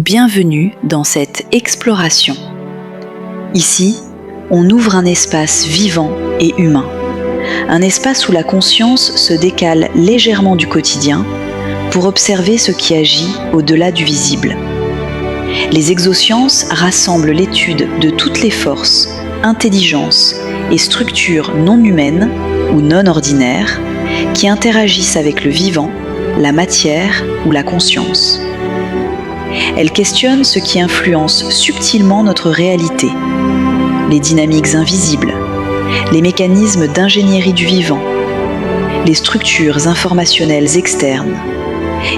Bienvenue dans cette exploration. Ici, on ouvre un espace vivant et humain. Un espace où la conscience se décale légèrement du quotidien pour observer ce qui agit au-delà du visible. Les exosciences rassemblent l'étude de toutes les forces, intelligences et structures non humaines ou non ordinaires qui interagissent avec le vivant, la matière ou la conscience. Elles questionnent ce qui influence subtilement notre réalité, les dynamiques invisibles, les mécanismes d'ingénierie du vivant, les structures informationnelles externes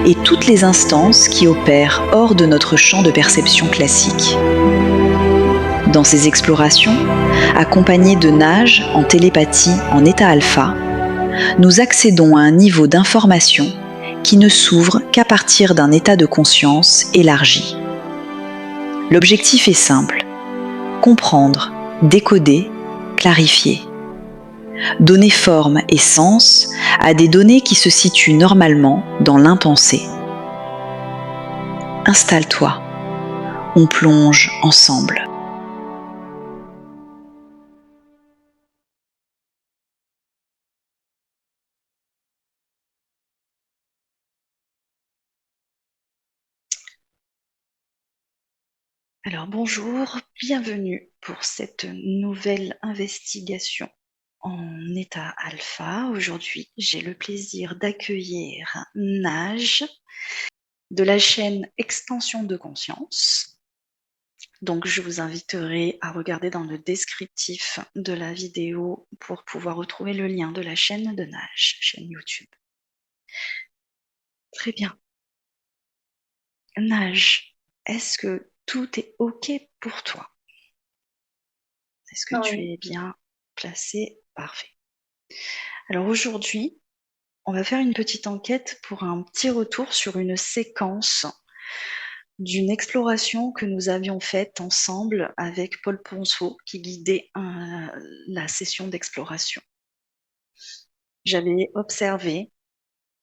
et toutes les instances qui opèrent hors de notre champ de perception classique. Dans ces explorations, accompagnées de nages en télépathie en état alpha, nous accédons à un niveau d'information qui ne s'ouvre qu'à partir d'un état de conscience élargi. L'objectif est simple: comprendre, décoder, clarifier. Donner forme et sens à des données qui se situent normalement dans l'impensé. Installe-toi. On plonge ensemble. Alors bonjour, bienvenue pour cette nouvelle investigation en état alpha. Aujourd'hui, j'ai le plaisir d'accueillir Naj de la chaîne Extension de Conscience. Donc je vous inviterai à regarder dans le descriptif de la vidéo pour pouvoir retrouver le lien de la chaîne de Naj, chaîne YouTube. Très bien. Naj, est-ce que tout est OK pour toi? Est-ce que tu Oui. es bien placé? Parfait. Alors aujourd'hui, on va faire une petite enquête pour un petit retour sur une séquence d'une exploration que nous avions faite ensemble avec Paul Ponceau qui guidait la session d'exploration. J'avais observé,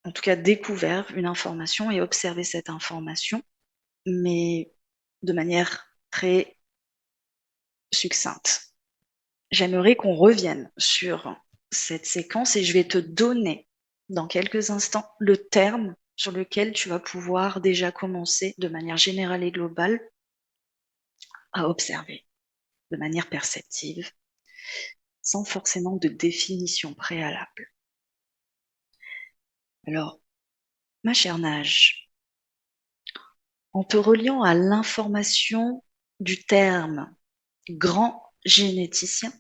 en tout cas découvert une information et observé cette information, mais de manière très succincte. J'aimerais qu'on revienne sur cette séquence et je vais te donner dans quelques instants le terme sur lequel tu vas pouvoir déjà commencer de manière générale et globale à observer de manière perceptive, sans forcément de définition préalable. Alors, ma chère Nage, en te reliant à l'information du terme grand généticien,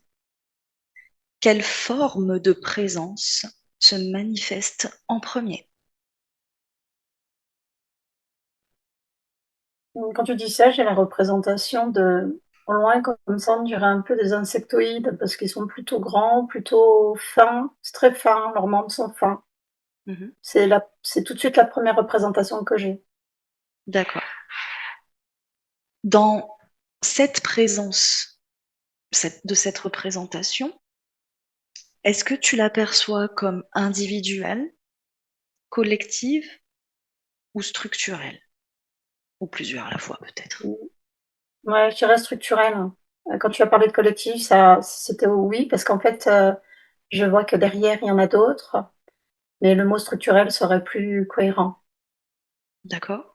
quelle forme de présence se manifeste en premier? Quand tu dis ça, j'ai la représentation de, au loin, comme ça, on dirait un peu des insectoïdes, parce qu'ils sont plutôt grands, plutôt fins. C'est très fin, leurs membres sont fins. Mmh. C'est tout de suite la première représentation que j'ai. D'accord. Dans cette présence, de cette représentation, est-ce que tu l'aperçois comme individuelle, collective ou structurelle? Ou plusieurs à la fois peut-être? Ouais, je dirais structurel. Quand tu as parlé de collectif, c'était oui, parce qu'en fait, je vois que derrière, il y en a d'autres, mais le mot structurel serait plus cohérent. D'accord.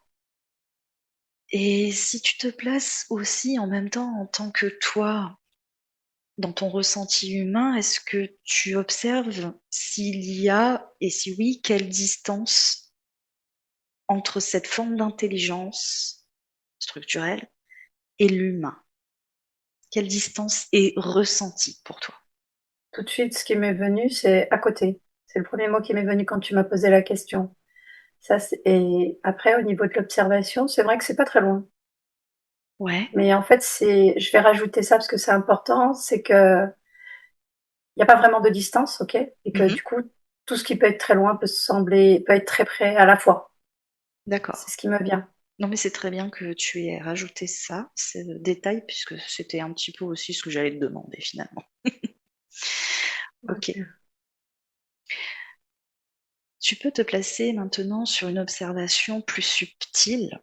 Et si tu te places aussi en même temps en tant que toi, dans ton ressenti humain, est-ce que tu observes s'il y a, et si oui, quelle distance entre cette forme d'intelligence structurelle et l'humain? Quelle distance est ressentie pour toi? Tout de suite, ce qui m'est venu, c'est à côté. C'est le premier mot qui m'est venu quand tu m'as posé la question. Et après, au niveau de l'observation, c'est vrai que c'est pas très loin. Ouais. Mais en fait, je vais rajouter ça parce que c'est important, c'est que il y a pas vraiment de distance, ok? Et que Mmh. du coup, tout ce qui peut être très loin peut être très près à la fois. C'est D'accord. ce qui me vient. Non, mais c'est très bien que tu aies rajouté ça, ce détail, puisque c'était un petit peu aussi ce que j'allais te demander finalement. OK. Ok. Tu peux te placer maintenant sur une observation plus subtile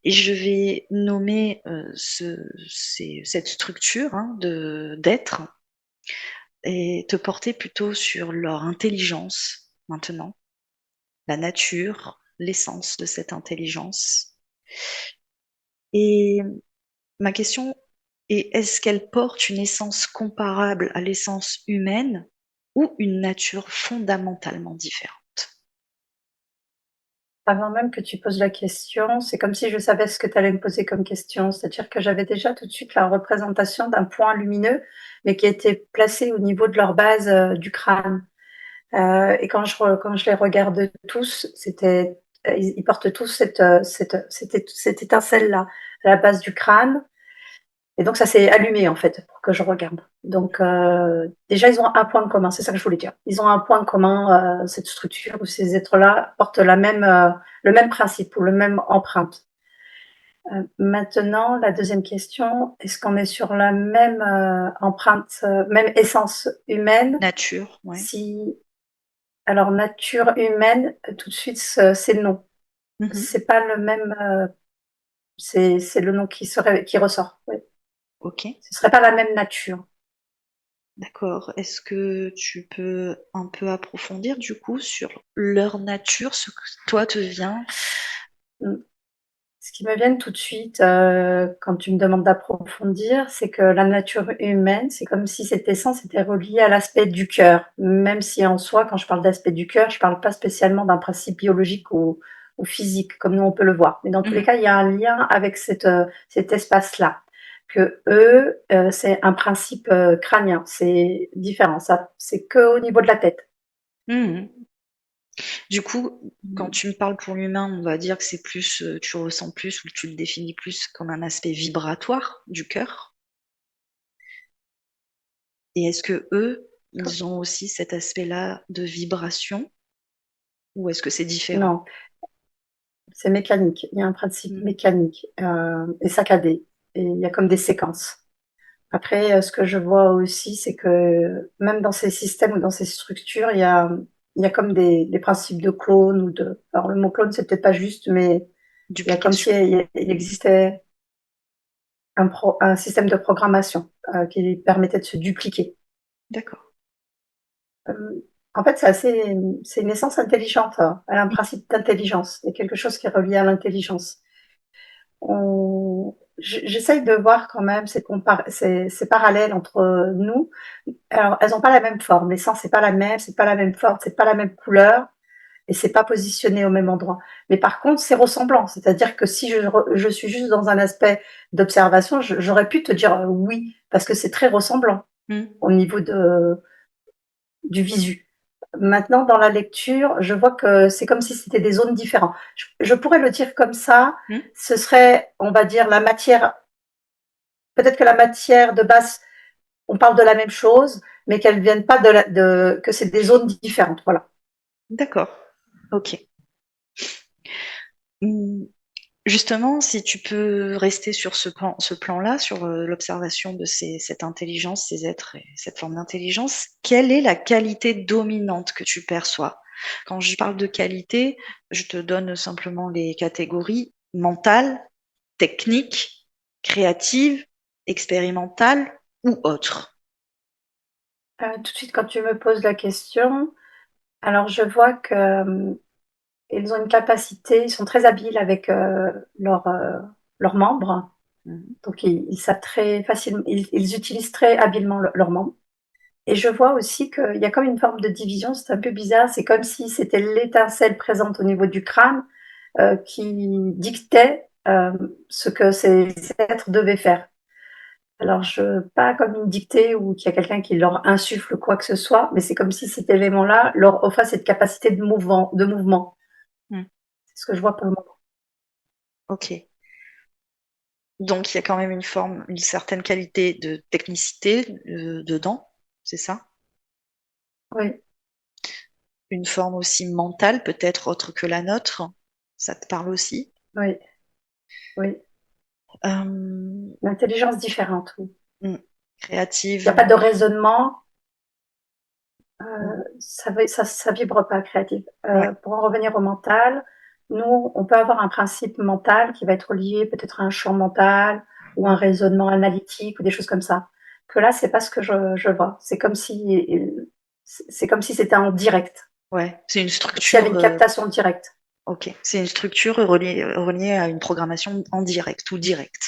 Et je vais nommer cette structure hein, d'être et te porter plutôt sur leur intelligence maintenant, la nature, l'essence de cette intelligence. Et ma question est, est-ce qu'elle porte une essence comparable à l'essence humaine ou une nature fondamentalement différente? Avant même que tu poses la question, c'est comme si je savais ce que tu allais me poser comme question. C'est-à-dire que j'avais déjà tout de suite la représentation d'un point lumineux, mais qui était placé au niveau de leur base du crâne. Et quand je les regarde tous, ils portent tous cette étincelle-là à la base du crâne. Et donc ça s'est allumé en fait pour que je regarde. Donc déjà ils ont un point commun, c'est ça que je voulais dire. Ils ont un point commun, cette structure où ces êtres-là portent le même principe ou le même empreinte. Maintenant, la deuxième question, est-ce qu'on est sur la même empreinte, même essence humaine? Nature, ouais. Si alors nature humaine, tout de suite c'est non. Mhm. C'est pas le même. C'est le nom qui ressort. Oui. Ok, Ce serait pas la même nature. d'accord. Est-ce que tu peux un peu approfondir du coup sur leur nature, ce que toi te vient? Mm. Ce qui me vient tout de suite quand tu me demandes d'approfondir, c'est que la nature humaine, c'est comme si cette essence était reliée à l'aspect du cœur. Même si en soi, quand je parle d'aspect du cœur, je parle pas spécialement d'un principe biologique ou physique, comme nous on peut le voir. Mais dans tous les Mhm. cas, il y a un lien avec cet espace-là. Que eux, c'est un principe crânien, c'est différent. Ça, c'est que au niveau de la tête. Mhm. Du coup, quand tu me parles pour l'humain, on va dire que c'est plus, tu ressens plus ou tu le définis plus comme un aspect vibratoire du cœur. Et est-ce que eux, ils ont aussi cet aspect-là de vibration ou est-ce que c'est différent? Non, c'est mécanique. Il y a un principe Mhm. mécanique et saccadé. Et il y a comme des séquences. Après, ce que je vois aussi, c'est que même dans ces systèmes ou dans ces structures, il y a comme des principes de clone ou de. Alors le mot clone, c'est peut-être pas juste, mais il y a comme si Duplication. il existait un système de programmation qui permettait de se dupliquer. D'accord. En fait, c'est une essence intelligente, hein. Elle a un principe d'intelligence. Il y a quelque chose qui est relié à l'intelligence. J'essaye de voir quand même ces parallèles entre nous. Alors, elles n'ont pas la même forme. L'essence, c'est pas la même, c'est pas la même forme, c'est pas la même couleur, et c'est pas positionné au même endroit. Mais par contre, c'est ressemblant. C'est-à-dire que si je suis juste dans un aspect d'observation, j'aurais pu te dire oui, parce que c'est très ressemblant Mhm. au niveau du visu. Maintenant, dans la lecture, je vois que c'est comme si c'était des zones différentes. Je pourrais le dire comme ça. Mhm. Ce serait, on va dire, la matière. Peut-être que la matière de base, on parle de la même chose, mais qu'elles viennent pas que c'est des zones différentes. Voilà. D'accord. Ok. Hmm. Justement, si tu peux rester sur ce plan-là, sur l'observation de cette intelligence, ces êtres et cette forme d'intelligence, quelle est la qualité dominante que tu perçois? Quand je parle de qualité, je te donne simplement les catégories mentale, technique, créative, expérimentale ou autre. Tout de suite, quand tu me poses la question, alors je vois que ils ont une capacité, ils sont très habiles avec leurs membres. Mhm. Donc ils savent très facilement, ils utilisent très habilement leurs membres. Et je vois aussi qu'il y a comme une forme de division, c'est un peu bizarre, c'est comme si c'était l'étincelle présente au niveau du crâne qui dictait ce que ces êtres devaient faire. Alors, pas comme une dictée ou qu'il y a quelqu'un qui leur insuffle quoi que ce soit, mais c'est comme si cet élément-là leur offrait cette capacité de mouvement. Mhm. C'est ce que je vois pour le moment. Ok. Donc il y a quand même une forme, une certaine qualité de technicité dedans, c'est ça? Oui, Une forme aussi mentale, peut-être autre que la nôtre. Ça te parle aussi? oui, oui. Euh, L'intelligence différente, oui. hmm, Il n'y a créative. pas de raisonnement, Hmm, ça vibre pas créatif. ouais. Pour en revenir au mental, Nous, on peut avoir un principe mental qui va être lié peut-être à un champ mental ou un raisonnement analytique ou des choses comme ça. Que là, c'est pas ce que je vois. C'est comme si c'était en direct, Ouais, c'est une comme s'il y avait structure, une captation directe. OK, c'est une structure reliée à une programmation en direct ou directe.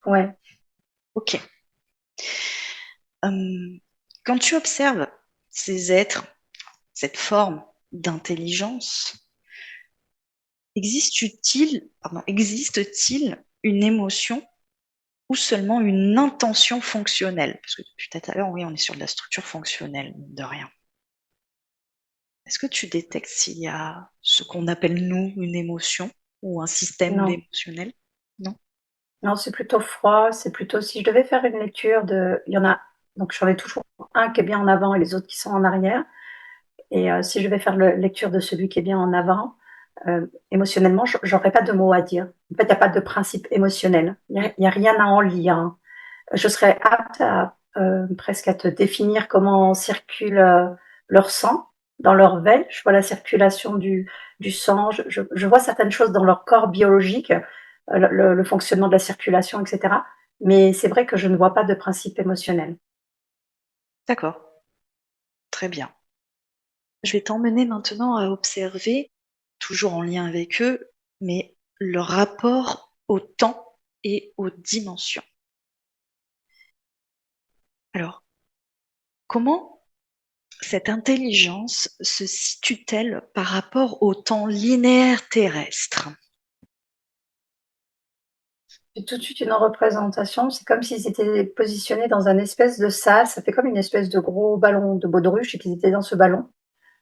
Ouais. OK. Hem, Quand tu observes ces êtres, cette forme d'intelligence, existe-t-il une émotion ou seulement une intention fonctionnelle? Parce que depuis tout à l'heure, oui, on est sur de la structure fonctionnelle, mine de rien. Est-ce que tu détectes s'il y a ce qu'on appelle, nous, une émotion ou un système Non. émotionnel? Non? Non, c'est plutôt froid. C'est plutôt si je devais faire une lecture de, il y en a, donc j'en ai toujours un qui est bien en avant et les autres qui sont en arrière. Et si je devais faire la lecture de celui qui est bien en avant, émotionnellement, j'aurais pas de mots à dire. En fait, il n'y a pas de principe émotionnel. Mmh. Il y a rien à en lire, hein. Je serais apte à presque à te définir comment circule leur sang dans leurs veines. Je vois la circulation du sang. Je vois certaines choses dans leur corps biologique, le fonctionnement de la circulation, etc. Mais c'est vrai que je ne vois pas de principe émotionnel. D'accord, très bien. Je vais t'emmener maintenant à observer, toujours en lien avec eux, mais leur rapport au temps et aux dimensions. Alors, comment cette intelligence se situe-t-elle par rapport au temps linéaire terrestre? J'ai tout de suite une représentation. C'est comme s'ils étaient positionnés dans un espèce de sas. Ça fait comme une espèce de gros ballon de baudruche et qu'ils étaient dans ce ballon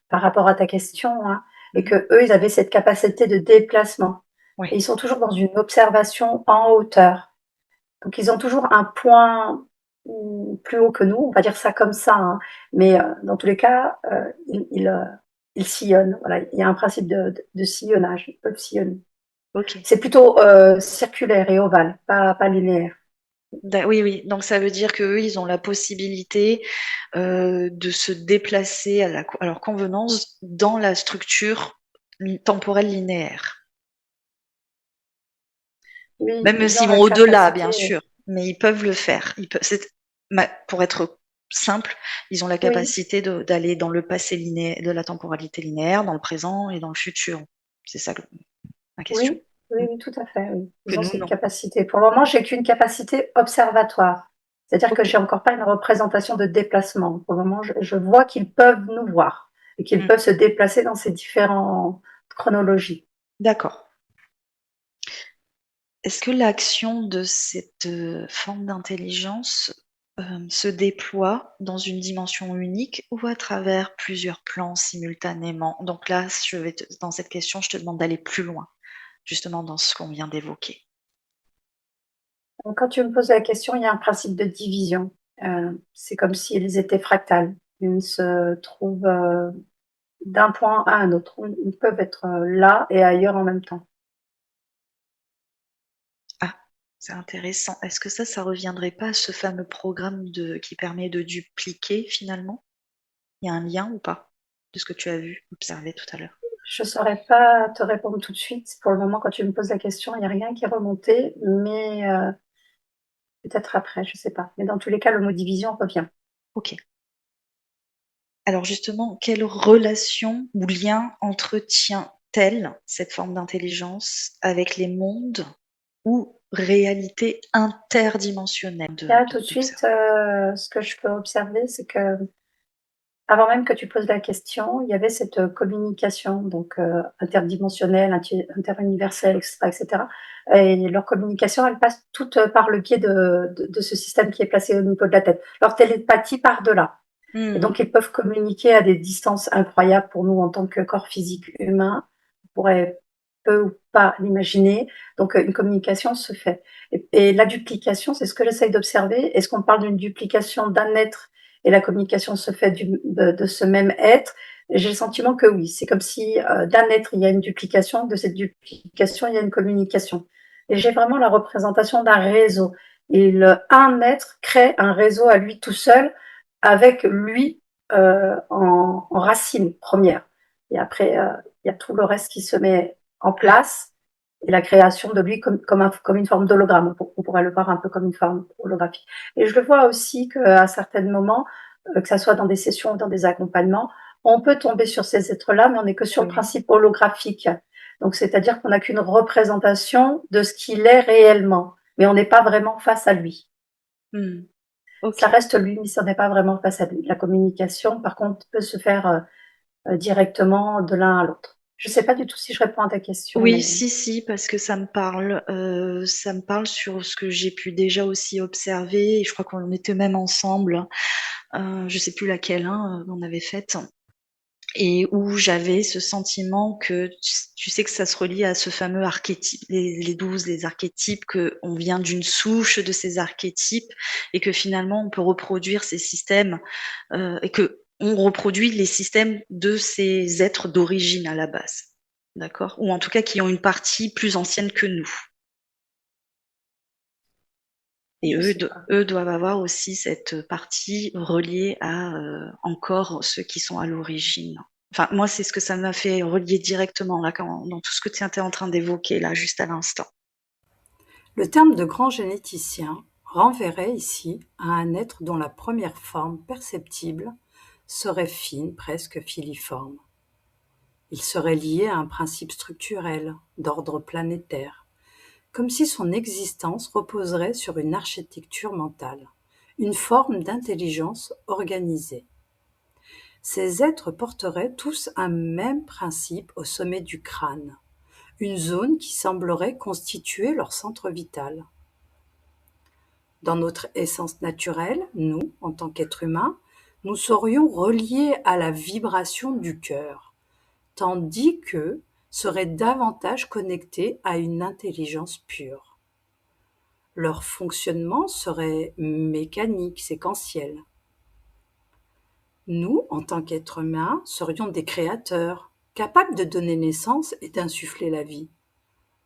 par rapport à ta question, hein, et Mmh. que eux, ils avaient cette capacité de déplacement. Oui, Et ils sont toujours dans une observation en hauteur. Donc ils ont toujours un point plus haut que nous, on va dire ça comme ça, hein. Mais dans tous les cas, ils sillonnent. Voilà, il y a un principe de sillonnage. Ils peuvent sillonner. OK. C'est plutôt circulaire et ovale, pas linéaire. Oui, oui, donc ça veut dire qu'eux, ils ont la possibilité de se déplacer à leur convenance dans la structure temporelle linéaire. Oui, Même ils ont s'ils la vont au-delà, bien capacité. sûr, mais ils peuvent le faire. Pour être simple, ils ont la Oui, capacité d'aller dans le passé linéaire, de la temporalité linéaire, dans le présent et dans le futur. C'est ça ma question. oui, oui, Mm. oui, tout à fait. Oui. Que Ils ont nous, cette non. capacité. Pour le moment, j'ai qu'une capacité observatoire. C'est-à-dire que Ok. j'ai encore pas une représentation de déplacement. Pour le moment, je vois qu'ils peuvent nous voir et qu'ils Mm. peuvent se déplacer dans ces différentes chronologies. D'accord. Est-ce que l'action de cette forme d'intelligence se déploie dans une dimension unique ou à travers plusieurs plans simultanément? Donc là, dans cette question, je te demande d'aller plus loin, justement dans ce qu'on vient d'évoquer. Donc, quand tu me poses la question, il y a un principe de division. C'est comme s'ils étaient fractales. Ils se trouvent d'un point à un autre. Ils peuvent être là et ailleurs en même temps. Ah, c'est intéressant. Est-ce que ça reviendrait pas à ce fameux programme qui permet de dupliquer finalement? Il y a un lien ou pas de ce que tu as vu, observé tout à l'heure? Je saurais pas te répondre tout de suite. Pour le moment, quand tu me poses la question, il y a rien qui est remonté, mais peut-être après, je sais pas. Mais dans tous les cas, le mot division revient. Ok. Alors justement, quelle relation ou lien entretient-elle cette forme d'intelligence avec les mondes ou réalités interdimensionnelles Là, tout de d'observer? suite, ce que je peux observer, c'est que avant même que tu poses la question, il y avait cette communication, donc interdimensionnelle, interuniverselle, etc., etc. Et leur communication, elle passe toute par le biais de ce système qui est placé au niveau de la tête. Leur télépathie part de là. Et Hmm. donc, ils peuvent communiquer à des distances incroyables pour nous en tant que corps physique humain. On pourrait peu ou pas l'imaginer. Donc, une communication se fait. Et la duplication, c'est ce que j'essaye d'observer. Est-ce qu'on parle d'une duplication d'un être et la communication se fait de ce même être? J'ai le sentiment que oui. C'est comme si d'un être, il y a une duplication. De cette duplication, il y a une communication. Et j'ai vraiment la représentation d'un réseau. Et un être crée un réseau à lui tout seul avec lui en racine première. Et après, il y a tout le reste qui se met en place et la création de lui comme une forme d'hologramme. On pourrait le voir un peu comme une forme holographique. Et je le vois aussi qu'à certains moments, que ça soit dans des sessions ou dans des accompagnements, on peut tomber sur ces êtres-là, mais on n'est que sur le principe holographique. Donc, c'est-à-dire qu'on n'a qu'une représentation de ce qu'il est réellement, mais on n'est pas vraiment face à lui. Ok. Ça reste lui, mais ça n'est pas vraiment face à lui. La communication, par contre, peut se faire directement de l'un à l'autre. Je ne sais pas du tout si je réponds à ta question, Oui, mais si, parce que ça me parle. Ça me parle sur ce que j'ai pu déjà aussi observer. Et je crois qu'on était même ensemble. Je sais plus laquelle on avait faite. Et où j'avais ce sentiment que tu sais que ça se relie à ce fameux archétype, les 12, les archétypes, que on vient d'une souche de ces archétypes et que finalement on peut reproduire ces systèmes et que on reproduit les systèmes de ces êtres d'origine à la base, d'accord? Ou en tout cas qui ont une partie plus ancienne que nous. Et eux doivent avoir aussi cette partie reliée à encore ceux qui sont à l'origine. Enfin, moi, c'est ce que ça m'a fait relier directement là, dans tout ce que tu étais en train d'évoquer là, juste à l'instant. Le terme de grand généticien renverrait ici à un être dont la première forme perceptible serait fine, presque filiforme. Il serait lié à un principe structurel, d'ordre planétaire, comme si son existence reposerait sur une architecture mentale, une forme d'intelligence organisée. Ces êtres porteraient tous un même principe au sommet du crâne, une zone qui semblerait constituer leur centre vital. Dans notre essence naturelle, nous, en tant qu'êtres humains, nous serions reliés à la vibration du cœur, tandis qu'eux seraient davantage connectés à une intelligence pure. Leur fonctionnement serait mécanique, séquentiel. Nous, en tant qu'êtres humains, serions des créateurs, capables de donner naissance et d'insuffler la vie.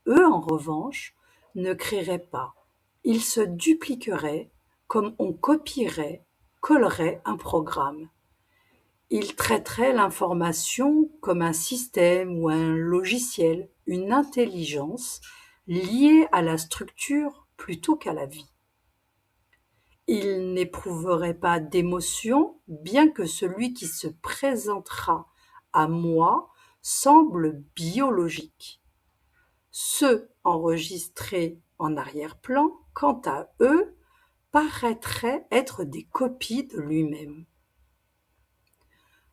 Eux, en revanche, ne créeraient pas. Ils se dupliqueraient comme on copierait, collerait un programme. Ils traiteraient l'information comme un système ou un logiciel, une intelligence liée à la structure plutôt qu'à la vie. Ils n'éprouveraient pas d'émotion, bien que celui qui se présentera à moi semble biologique. Ceux enregistrés en arrière-plan, quant à eux, paraîtraient être des copies de lui-même.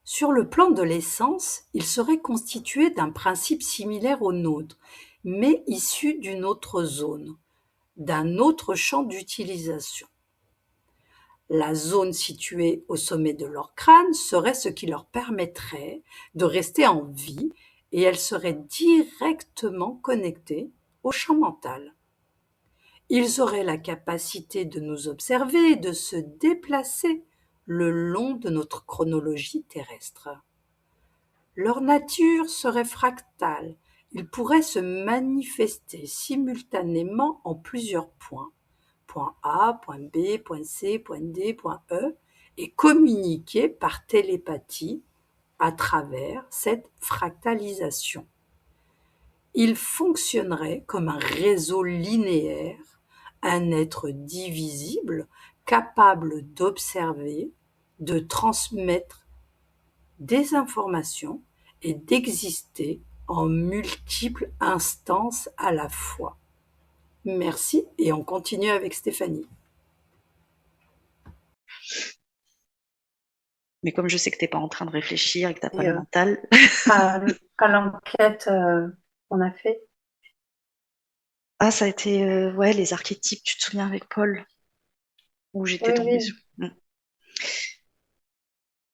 Sur le plan de l'essence, il serait constitué d'un principe similaire au nôtre, mais issu d'une autre zone, d'un autre champ d'utilisation. La zone située au sommet de leur crâne serait ce qui leur permettrait de rester en vie et elle serait directement connectée au champ mental. Ils auraient la capacité de nous observer et de se déplacer le long de notre chronologie terrestre. Leur nature serait fractale, ils pourraient se manifester simultanément en plusieurs points, point A, point B, point C, point D, point E, et communiquer par télépathie à travers cette fractalisation. Ils fonctionneraient comme un réseau linéaire, un être divisible, capable d'observer, de transmettre des informations et d'exister en multiples instances à la fois. Merci et on continue avec Stéphanie. Mais comme je sais que t'es pas en train de réfléchir et que t'as pas le mental. à l'enquête qu'on a fait. Ah, ça a été ouais, les archétypes, tu te souviens avec Paul, où j'étais tombée sur.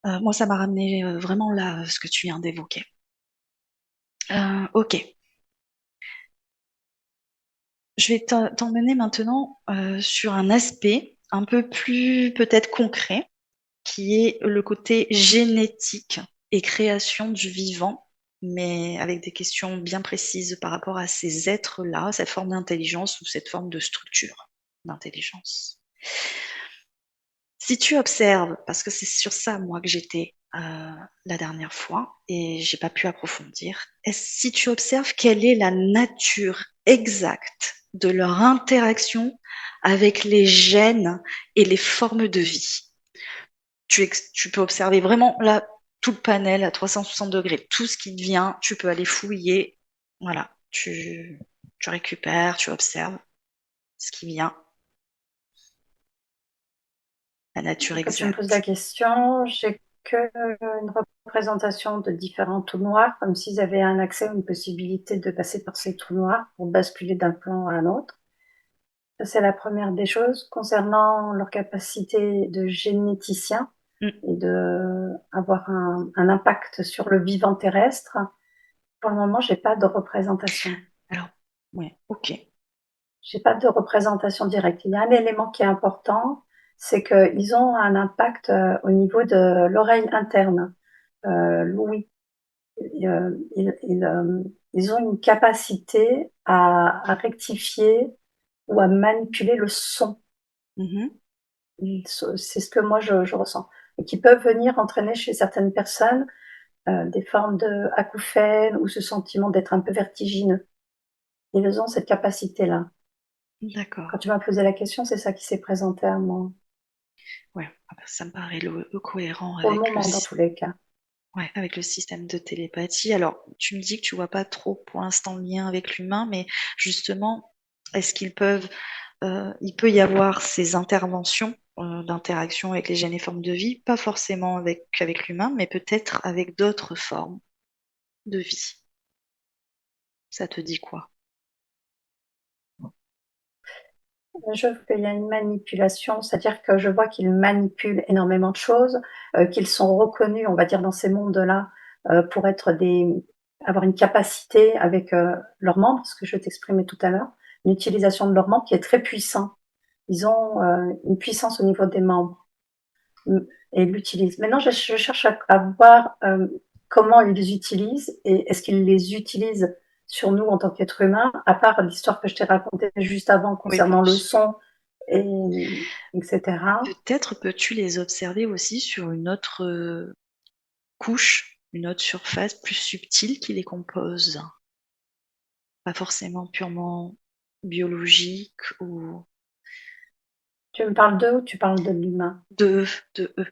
Moi, ça m'a ramené vraiment là ce que tu viens d'évoquer. Ok. Je vais t'emmener maintenant sur un aspect un peu plus peut-être concret, qui est le côté génétique et création du vivant, mais avec des questions bien précises par rapport à ces êtres-là, cette forme d'intelligence ou cette forme de structure d'intelligence. Si tu observes, parce que c'est sur ça, moi, que j'étais la dernière fois et j'ai pas pu approfondir. Si tu observes quelle est la nature exacte de leur interaction avec les gènes et les formes de vie, tu peux observer vraiment là tout le panel à 360 degrés, tout ce qui te vient, tu peux aller fouiller. Voilà, tu récupères, tu observes ce qui vient, la nature Quand tu me poses la exacte. question, j'ai que une représentation de différents trous noirs, comme s'ils avaient un accès ou une possibilité de passer par ces trous noirs pour basculer d'un plan à un autre. Ça, c'est la première des choses. Concernant leur capacité de généticien Mm. et de avoir un impact sur le vivant terrestre, pour le moment, j'ai pas de représentation. Alors, ouais, ok. J'ai pas de représentation directe. Il y a un élément qui est important, c'est qu'ils ont un impact au niveau de l'oreille interne, l'ouïe. Ils ont une capacité à rectifier ou à manipuler le son. Mhm. C'est ce que moi je ressens. Et qui peuvent venir entraîner chez certaines personnes des formes de acouphènes ou ce sentiment d'être un peu vertigineux. Ils ont cette capacité-là. Quand D'accord. tu m'as posé la question, c'est ça qui s'est présenté à moi. Ouais, ah bah, ça me paraît cohérent Pour le moment, dans tous les cas. ouais, avec le système de télépathie. Alors, tu me dis que tu vois pas trop pour l'instant le lien avec l'humain, mais justement, est-ce il peut y avoir ces interventions d'interaction avec les gènes et formes de vie, pas forcément avec l'humain, mais peut-être avec d'autres formes de vie. Ça te dit quoi? Je trouve qu'il y a une manipulation, c'est-à-dire que je vois qu'ils manipulent énormément de choses, qu'ils sont reconnus, on va dire, dans ces mondes-là, pour être avoir une capacité avec leurs membres, ce que je t'exprimais tout à l'heure, une utilisation de leurs membres qui est très puissant. Ils ont une puissance au niveau des membres et ils l'utilisent. Maintenant, je cherche à voir comment ils les utilisent et est-ce qu'ils les utilisent sur nous en tant qu'êtres humains, à part l'histoire que je t'ai racontée juste avant Oui, concernant le son, et, etc. peut-être peux-tu les observer aussi sur une autre couche, une autre surface plus subtile qui les compose, pas forcément purement biologique ou Tu me parles d'eux ou tu parles de l'humain? de, de eux.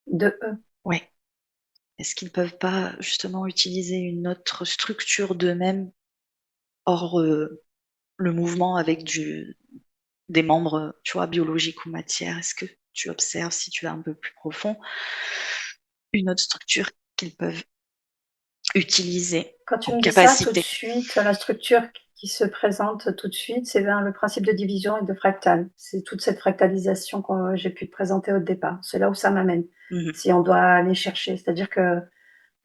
De eux. Ouais. Est-ce qu'ils peuvent pas justement utiliser une autre structure d'eux-mêmes hors le mouvement avec des membres, tu vois, biologiques ou matière? Est-ce que tu observes, si tu vas un peu plus profond, une autre structure qu'ils peuvent utiliser Quand tu en me dis ça, tout de capacité? suite, la structure qui se présente tout de suite, c'est bien le principe de division et de fractal. C'est toute cette fractalisation que j'ai pu te présenter au départ. C'est là où ça m'amène. Mhm. Si on doit aller chercher, c'est-à-dire que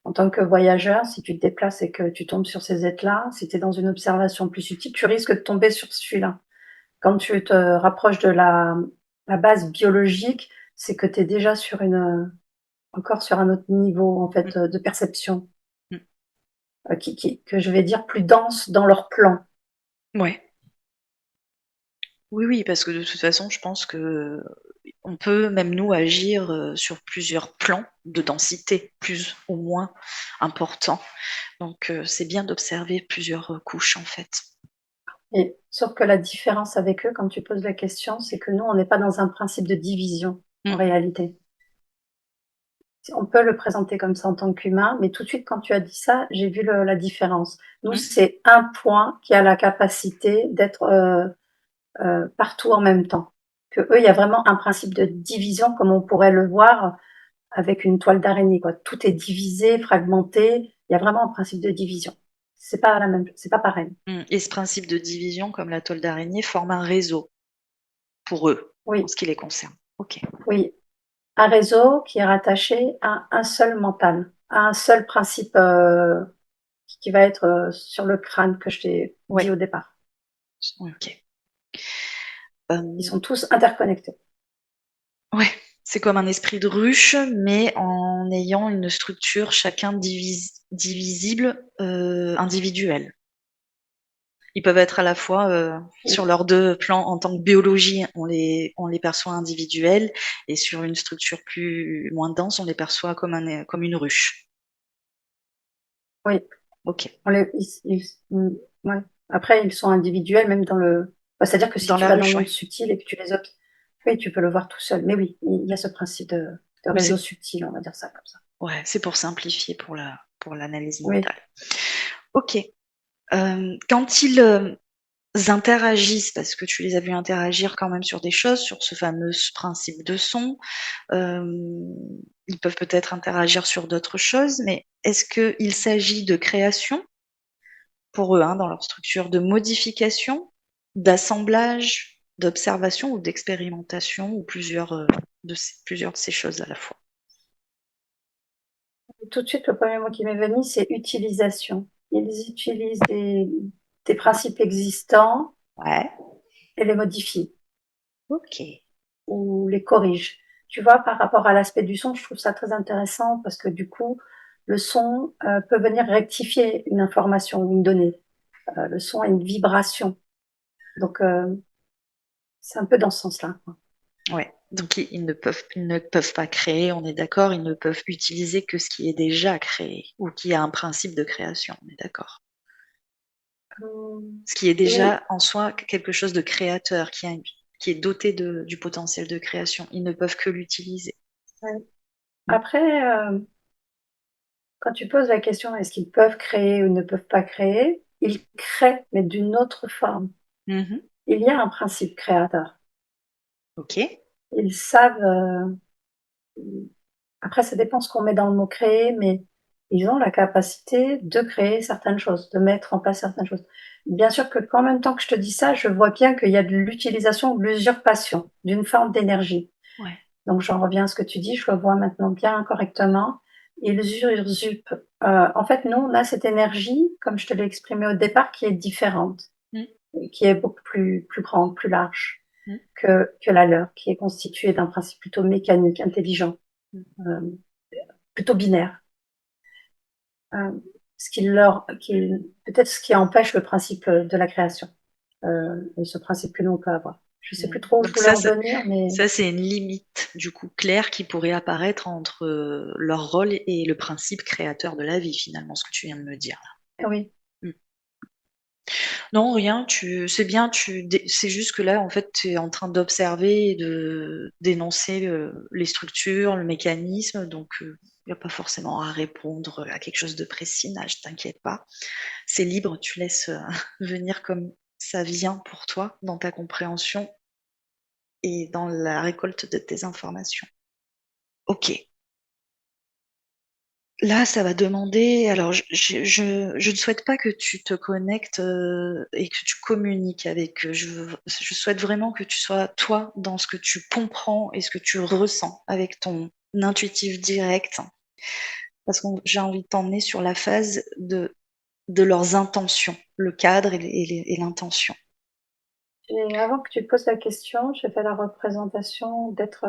en tant que voyageur, si tu te déplaces et que tu tombes sur ces êtres-là, si tu es dans une observation plus subtile, tu risques de tomber sur celui-là. Quand tu te rapproches de la base biologique, c'est que tu es déjà encore sur un autre niveau, en fait, de perception, Mhm. que je vais dire plus dense dans leur plan. Ouais. Oui, oui, parce que de toute façon, je pense que on peut même nous agir sur plusieurs plans de densité, plus ou moins importants. Donc, c'est bien d'observer plusieurs couches en fait. Et sauf que la différence avec eux, quand tu poses la question, c'est que nous, on n'est pas dans un principe de division, en Mm. réalité. On peut le présenter comme ça en tant qu'humain, mais tout de suite, quand tu as dit ça, j'ai vu la différence. Nous, Mm. c'est un point qui a la capacité d'être partout en même temps. Que eux, il y a vraiment un principe de division, comme on pourrait le voir avec une toile d'araignée, quoi. Tout est divisé, fragmenté. Il y a vraiment un principe de division. C'est pas la même, c'est pas pareil. Mm. Et ce principe de division, comme la toile d'araignée, forme un réseau pour eux, en Oui, ce qui les concerne. Ok. oui. Un réseau qui est rattaché à un seul mental, à un seul principe qui va être sur le crâne que je t'ai dit Ouais. au départ. Ouais, ok. Ils Euh, sont tous interconnectés. ouais. C'est comme un esprit de ruche, mais en ayant une structure chacun divisible, individuelle. Ils peuvent être à la fois sur leurs deux plans. En tant que biologie, on les perçoit individuels, et sur une structure moins dense, on les perçoit comme une ruche. Oui. Ok. Ouais. Après, ils sont individuels, même dans le. C'est-à-dire que si Dans tu la vas dans le ruche, monde ouais. subtil et que tu les observes, oui, tu peux le voir tout seul. Mais oui, il y a ce principe de Mais réseau subtil, on va dire ça comme ça. ouais, c'est pour simplifier pour l'analyse Oui. mentale. Ok. Quand ils interagissent, parce que tu les as vus interagir quand même sur des choses, sur ce fameux principe de son, ils peuvent peut-être interagir sur d'autres choses, mais est-ce qu'il s'agit de création pour eux, dans leur structure, de modification, d'assemblage, d'observation ou d'expérimentation, ou plusieurs de ces choses à la fois? Tout de suite, le premier mot qui m'est venu, c'est utilisation. Ils utilisent des principes existants Ouais. et les modifient Ok. ou les corrigent. Tu vois, par rapport à l'aspect du son, je trouve ça très intéressant parce que du coup, le son peut venir rectifier une information ou une donnée. Le son a une vibration. Donc, c'est un peu dans ce sens-là. Ouais. Donc ils ne peuvent pas créer, on est d'accord, ils ne peuvent utiliser que ce qui est déjà créé, ou qui a un principe de création, on est d'accord. Ce qui est Oui, déjà en soi quelque chose de créateur, qui est doté du potentiel de création. Ils ne peuvent que l'utiliser. ouais. Après, quand tu poses la question, est-ce qu'ils peuvent créer ou ne peuvent pas créer, ils créent, mais d'une autre forme. Mhm. Il y a un principe créateur. Ok. Ils savent, après ça dépend ce qu'on met dans le mot créer, mais ils ont la capacité de créer certaines choses, de mettre en place certaines choses. Bien sûr que qu'en même temps que je te dis ça, je vois bien qu'il y a de l'utilisation ou de l'usurpation d'une forme d'énergie. Ouais. Donc j'en reviens à ce que tu dis, je le vois maintenant bien correctement. Ils usurpent. En fait, nous, on a cette énergie, comme je te l'ai exprimé au départ, qui est différente, Mm. qui est beaucoup plus grande, plus large Mm. que la leur, qui est constituée d'un principe plutôt mécanique, intelligent, Mm. euh, plutôt binaire. Euh, peut-être ce qui empêche le principe de la création, et ce principe que nous on peut avoir. Je sais Mm. plus trop où je Donc voulais en venir, mais ça, c'est une limite, du coup, claire qui pourrait apparaître entre leur rôle et le principe créateur de la vie, finalement, ce que tu viens de me dire. oui. Mm. Non, rien, c'est bien, c'est juste que là, en fait, tu es en train d'observer et de dénoncer les structures, le mécanisme, donc il n'y a pas forcément à répondre à quelque chose de précis, nage, t'inquiète pas. C'est libre, tu laisses venir comme ça vient pour toi, dans ta compréhension et dans la récolte de tes informations. Ok. Là, ça va demander. Alors, je ne souhaite pas que tu te connectes et que tu communiques avec eux. Je souhaite vraiment que tu sois toi dans ce que tu comprends et ce que tu ressens avec ton intuitif direct. Parce que j'ai envie de t'emmener sur la phase de leurs intentions, le cadre et l'intention. Et avant que tu te poses la question, j'ai fait la représentation d'êtres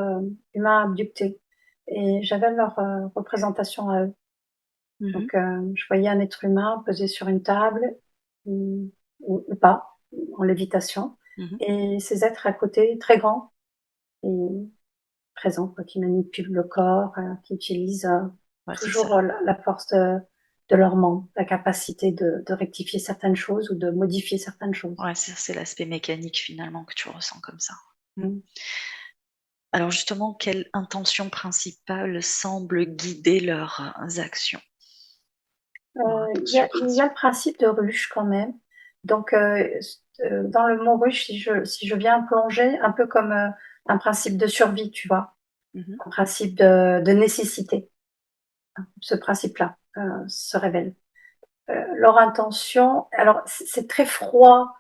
humains abductés. Et j'avais leur représentation à eux. Mhm. Donc, je voyais un être humain posé sur une table, ou, ou pas, en lévitation, Mhm. et ces êtres à côté, très grands et présents, quoi, qui manipulent le corps, qui utilisent Ouais, c'est ça. toujours la force de leurs membres, la capacité de rectifier certaines choses ou de modifier certaines choses. Ouais, c'est l'aspect mécanique finalement que tu ressens comme ça. Mm. Alors justement, quelle intention principale semble guider leurs actions? Leur intention Il y a le principale. principe de ruche quand même. Donc, dans le mot ruche, si je viens plonger, un peu comme un principe de survie, tu vois, Mhm. un principe de nécessité, ce principe-là se révèle. Leur intention, alors c'est très froid,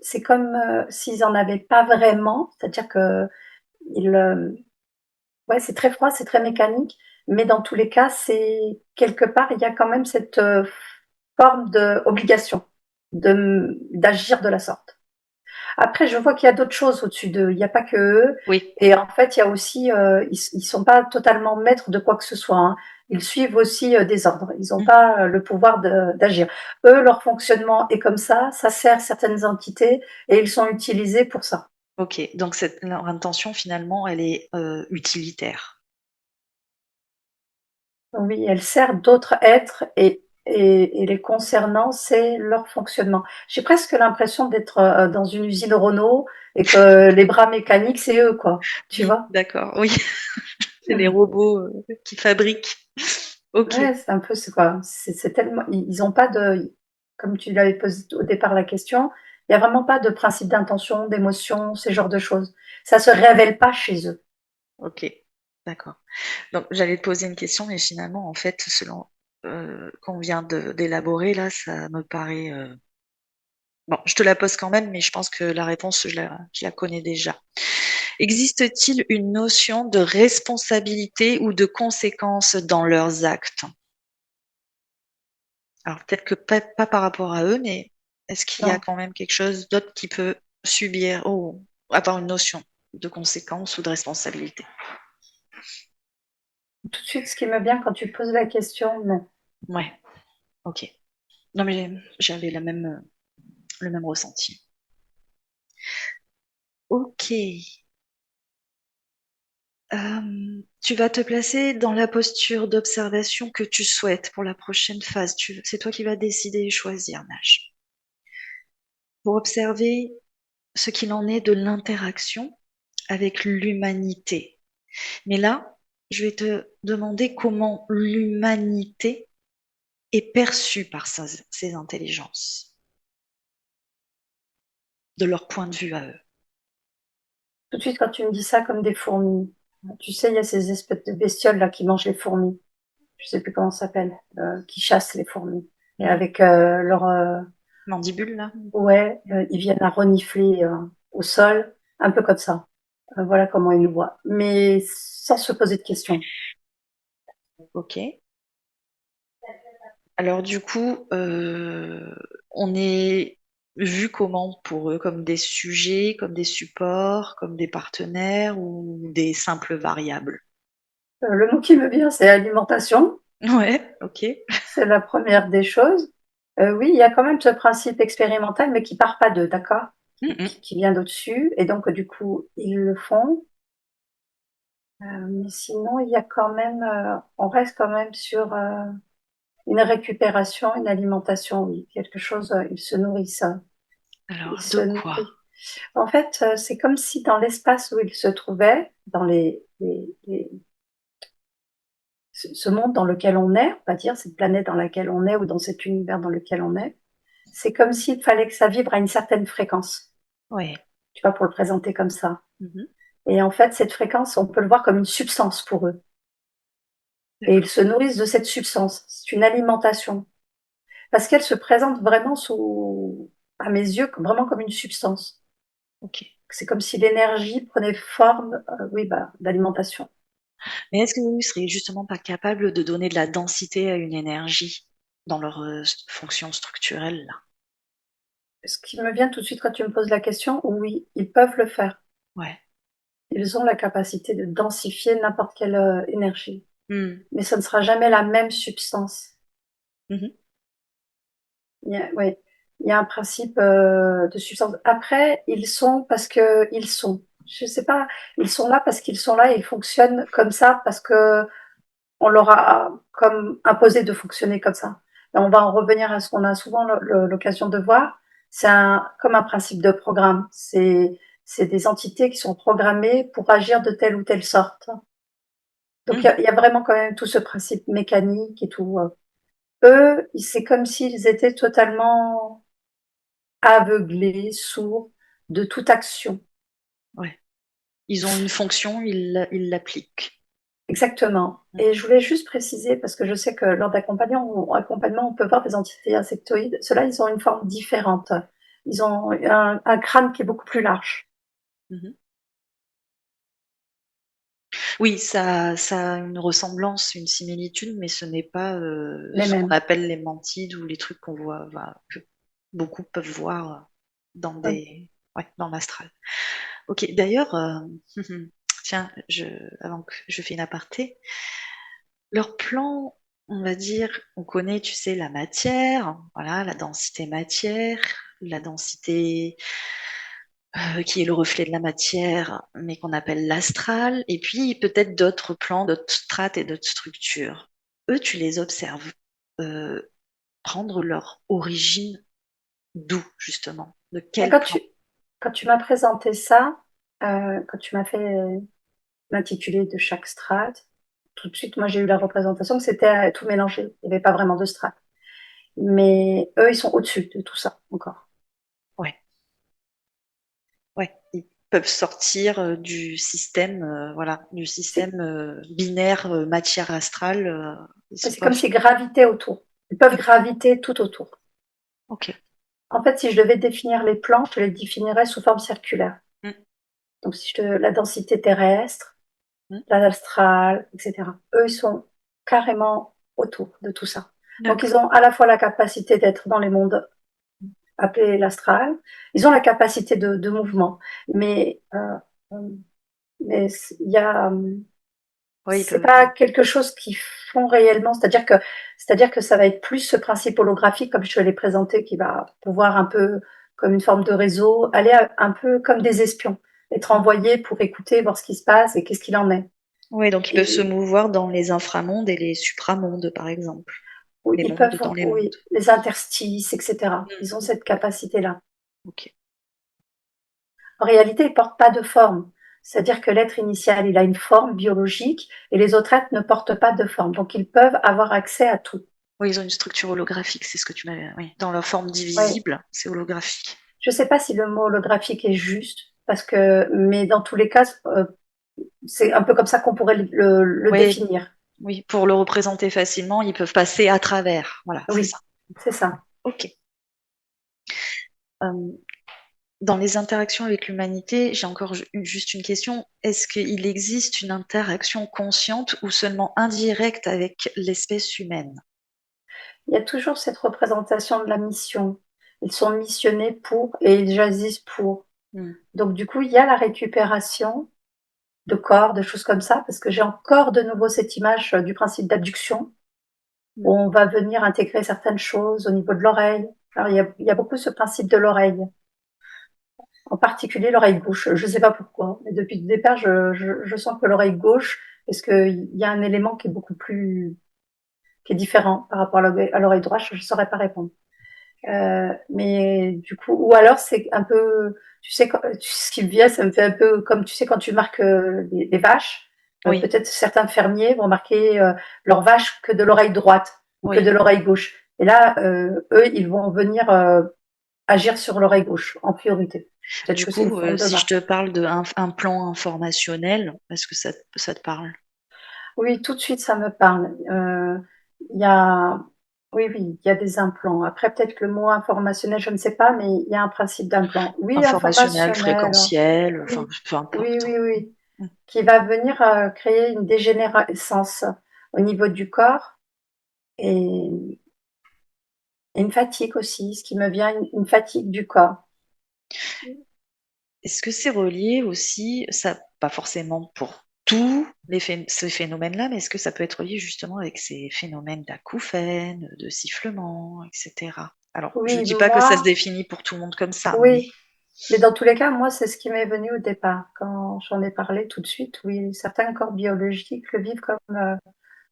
c'est comme s'ils en avaient pas vraiment, c'est-à-dire que ils, ouais, c'est très froid, c'est très mécanique, mais dans tous les cas, c'est quelque part, il y a quand même cette forme d'obligation d'agir de la sorte. Après, je vois qu'il y a d'autres choses au-dessus d'eux. Il n'y a pas que eux. Oui. Et en fait, il y a aussi, ils sont pas totalement maîtres de quoi que ce soit, hein. Ils suivent aussi des ordres. Ils n'ont Mm. pas le pouvoir d'agir. Eux, leur fonctionnement est comme ça sert certaines entités et ils sont utilisés pour ça. Ok, donc leur intention finalement, elle est utilitaire. Oui, elle sert d'autres êtres et les concernant, c'est leur fonctionnement. J'ai presque l'impression d'être dans une usine Renault et que les bras mécaniques, c'est eux, quoi. Tu Oui, vois? d'accord, oui, c'est les robots qui fabriquent. Ok, Ouais, c'est un peu, c'est quoi? C'est tellement, ils ont pas de, comme tu l'avais posé au départ la question, il y a vraiment pas de principe d'intention, d'émotion, ces genres de choses. Ça se révèle pas chez eux. ok, d'accord. Donc j'allais te poser une question, mais finalement, en fait, selon qu'on vient d'élaborer, là, ça me paraît... Bon, je te la pose quand même, mais je pense que la réponse, je la connais déjà. Existe-t-il une notion de responsabilité ou de conséquence dans leurs actes? Alors peut-être que pas par rapport à eux, mais est-ce qu'il y a Non. quand même quelque chose d'autre qui peut subir ou avoir une notion de conséquence ou de responsabilité? Tout de suite, ce qui me vient quand tu poses la question, non. Ouais, ok. Non mais j'avais le même ressenti. Ok. Tu vas te placer dans la posture d'observation que tu souhaites pour la prochaine phase. C'est toi qui vas décider et choisir, Nage. Pour observer ce qu'il en est de l'interaction avec l'humanité. Mais là, je vais te demander comment l'humanité est perçue par ces intelligences, de leur point de vue à eux. Tout de suite, quand tu me dis ça comme des fourmis, tu sais, il y a ces espèces de bestioles là qui mangent les fourmis. Je sais plus comment ça s'appelle, qui chassent les fourmis. Et Mhm. avec leur, Mandibule, là? ouais, ils viennent à renifler au sol, un peu comme ça. Voilà comment ils le voient, mais sans se poser de questions. Ok. Alors du coup, on est vu comment pour eux, comme des sujets, comme des supports, comme des partenaires ou des simples variables? Le mot qui me vient, c'est alimentation. Ouais, ok. C'est la première des choses. Oui, il y a quand même ce principe expérimental, mais qui part pas d'eux, d'accord? Mhm. Qui vient d'au-dessus, et donc du coup, ils le font. Mais sinon, il y a quand même, on reste quand même sur une récupération, une alimentation, oui, quelque chose. Ils se nourrissent, ils Alors, de se quoi? nourrissent. En fait, c'est comme si dans l'espace où ils se trouvaient, dans ce monde dans lequel on est, on va dire, cette planète dans laquelle on est ou dans cet univers dans lequel on est, c'est comme s'il fallait que ça vibre à une certaine fréquence, Ouais. tu vois, pour le présenter comme ça. Mhm. Et en fait, cette fréquence, on peut le voir comme une substance pour eux. Et ils D'accord. se nourrissent de cette substance. C'est une alimentation. Parce qu'elle se présente vraiment à mes yeux, vraiment comme une substance. Ok. C'est comme si l'énergie prenait forme, oui, bah, d'alimentation. Mais est-ce que vous ne seriez justement pas capable de donner de la densité à une énergie dans leur fonction structurelle là? Ce qui me vient tout de suite quand tu me poses la question, oui, ils peuvent le faire. Ouais. Ils ont la capacité de densifier n'importe quelle énergie. Hmm. Mais ce ne sera jamais la même substance. Mhm. Oui, il y a un principe de substance. Après, ils sont parce que ils sont. Je sais pas, ils sont là parce qu'ils sont là et ils fonctionnent comme ça parce que on leur a comme imposé de fonctionner comme ça. Et on va en revenir à ce qu'on a souvent l'occasion de voir. C'est comme un principe de programme. C'est des entités qui sont programmées pour agir de telle ou telle sorte. Donc Hmm. il y a vraiment quand même tout ce principe mécanique et tout. Eux, c'est comme s'ils étaient totalement aveuglés, sourds de toute action. Ouais. Ils ont une fonction, ils l'appliquent. Exactement. Hmm. Et je voulais juste préciser, parce que je sais que lors d'accompagnement, on peut voir des entités insectoïdes. Ceux-là, ils ont une forme différente. Ils ont un crâne qui est beaucoup plus large. Mhm. Oui, ça a une ressemblance, une similitude, mais ce n'est pas Les ce qu'on mêmes. appelle les mantides ou les trucs qu'on voit, bah, que beaucoup peuvent voir dans Oui. ouais, dans l'astral. Ok, d'ailleurs, tiens, avant que je fais une aparté, Leur plan, on va dire, on connaît, tu sais, la matière, voilà, la densité matière, la densité qui est le reflet de la matière, mais qu'on appelle l'astral, et puis peut-être d'autres plans, d'autres strates et d'autres structures. Eux, tu les observes euh, prendre leur origine d'où, justement, de Et quel plan. quand tu m'as présenté ça, quand tu m'as fait l'intitulé de chaque strate, tout de suite, moi, j'ai eu la représentation que c'était tout mélangé. Il n'y avait pas vraiment de strate. Mais eux, ils sont au-dessus de tout ça encore. Ouais, ouais. Ils peuvent sortir du système, voilà, du C'est système binaire matière astrale. Ils se c'est comme peuvent. s'ils gravitaient autour. Ils peuvent graviter tout autour. Ok. En fait, si je devais définir les plans, je les définirais sous forme circulaire. Mm, Donc, si la densité terrestre, mm. l'astral, etc. Eux, ils sont carrément autour de tout ça. Donc, D'accord. ils ont à la fois la capacité d'être dans les mondes appelés l'astral, ils ont la capacité de mouvement, mais mais il y a Ouais, ils c'est peuvent. pas quelque chose qu'ils font réellement. C'est-à-dire que ça va être plus ce principe holographique, comme je te l'ai présenté, qui va pouvoir un peu, comme une forme de réseau, aller un peu comme des espions, être envoyés pour écouter, voir ce qui se passe et qu'est-ce qu'il en est. Oui, donc ils peuvent se Et mouvoir dans les inframondes et les supramondes, par exemple. oui, Les ils mondes peuvent, dans les mondes. oui, les interstices, etc. Ils ont Mm, cette capacité-là. ok. En réalité, ils portent pas de forme. C'est-à-dire que l'être initial, il a une forme biologique et les autres êtres ne portent pas de forme. Donc, ils peuvent avoir accès à tout. Oui, ils ont une structure holographique, c'est ce que tu m'avais. Oui, dans leur forme Ouais. divisible, c'est holographique. Je sais pas si le mot holographique est juste, mais dans tous les cas, c'est un peu comme ça qu'on pourrait le Oui, définir. oui, pour le représenter facilement, ils peuvent passer à travers. Voilà, c'est Oui, ça. c'est ça. Ok. Euh, dans les interactions avec l'humanité, j'ai encore juste une question. Est-ce qu'il existe une interaction consciente ou seulement indirecte avec l'espèce humaine? Il y a toujours cette représentation de la mission. Ils sont missionnés pour et ils jaillissent pour. Hmm. Donc du coup, il y a la récupération de corps, de choses comme ça, parce que j'ai encore de nouveau cette image du principe d'abduction, Hmm. où on va venir intégrer certaines choses au niveau de l'oreille. Alors il y a beaucoup ce principe de l'oreille, en particulier l'oreille gauche. Je ne sais pas pourquoi, mais depuis le départ, je sens que l'oreille gauche, est-ce qu'il y a un élément qui est beaucoup plus, qui est différent par rapport à l'oreille droite, je ne saurais pas répondre. Mais du coup, ou alors c'est un peu, tu sais, ce qui me vient, ça me fait un peu comme, tu sais, quand tu marques les vaches, Oui, peut-être certains fermiers vont marquer leurs vaches que de l'oreille droite ou que oui. de l'oreille gauche. Et là, eux, ils vont venir agir sur l'oreille gauche en priorité. Peut-être Du que c'est une coup, forme de si je te marque. parle d'un un plan informationnel, est-ce que ça te parle? Oui, tout de suite, ça me parle. Il y a, oui, oui, il y a des implants. Après, peut-être que le mot informationnel, je ne sais pas, mais il y a un principe d'implant. Oui, Informationnel, informationnel. fréquentiel, enfin, Oui, peu oui, importe. oui, oui. Mm. Qui va venir créer une dégénérescence au niveau du corps et une fatigue aussi, ce qui me vient, une fatigue du corps. Est-ce que c'est relié aussi, ça, pas forcément pour tous ces phénomènes-là, mais est-ce que ça peut être relié justement avec ces phénomènes d'acouphènes, de sifflements, etc. Alors, je Oui, dis pas que ça se moi, définit pour tout le monde comme ça, mais oui. Mais dans tous les cas, moi, c'est ce qui m'est venu au départ. Quand j'en ai parlé tout de suite, oui, certains corps biologiques le vivent comme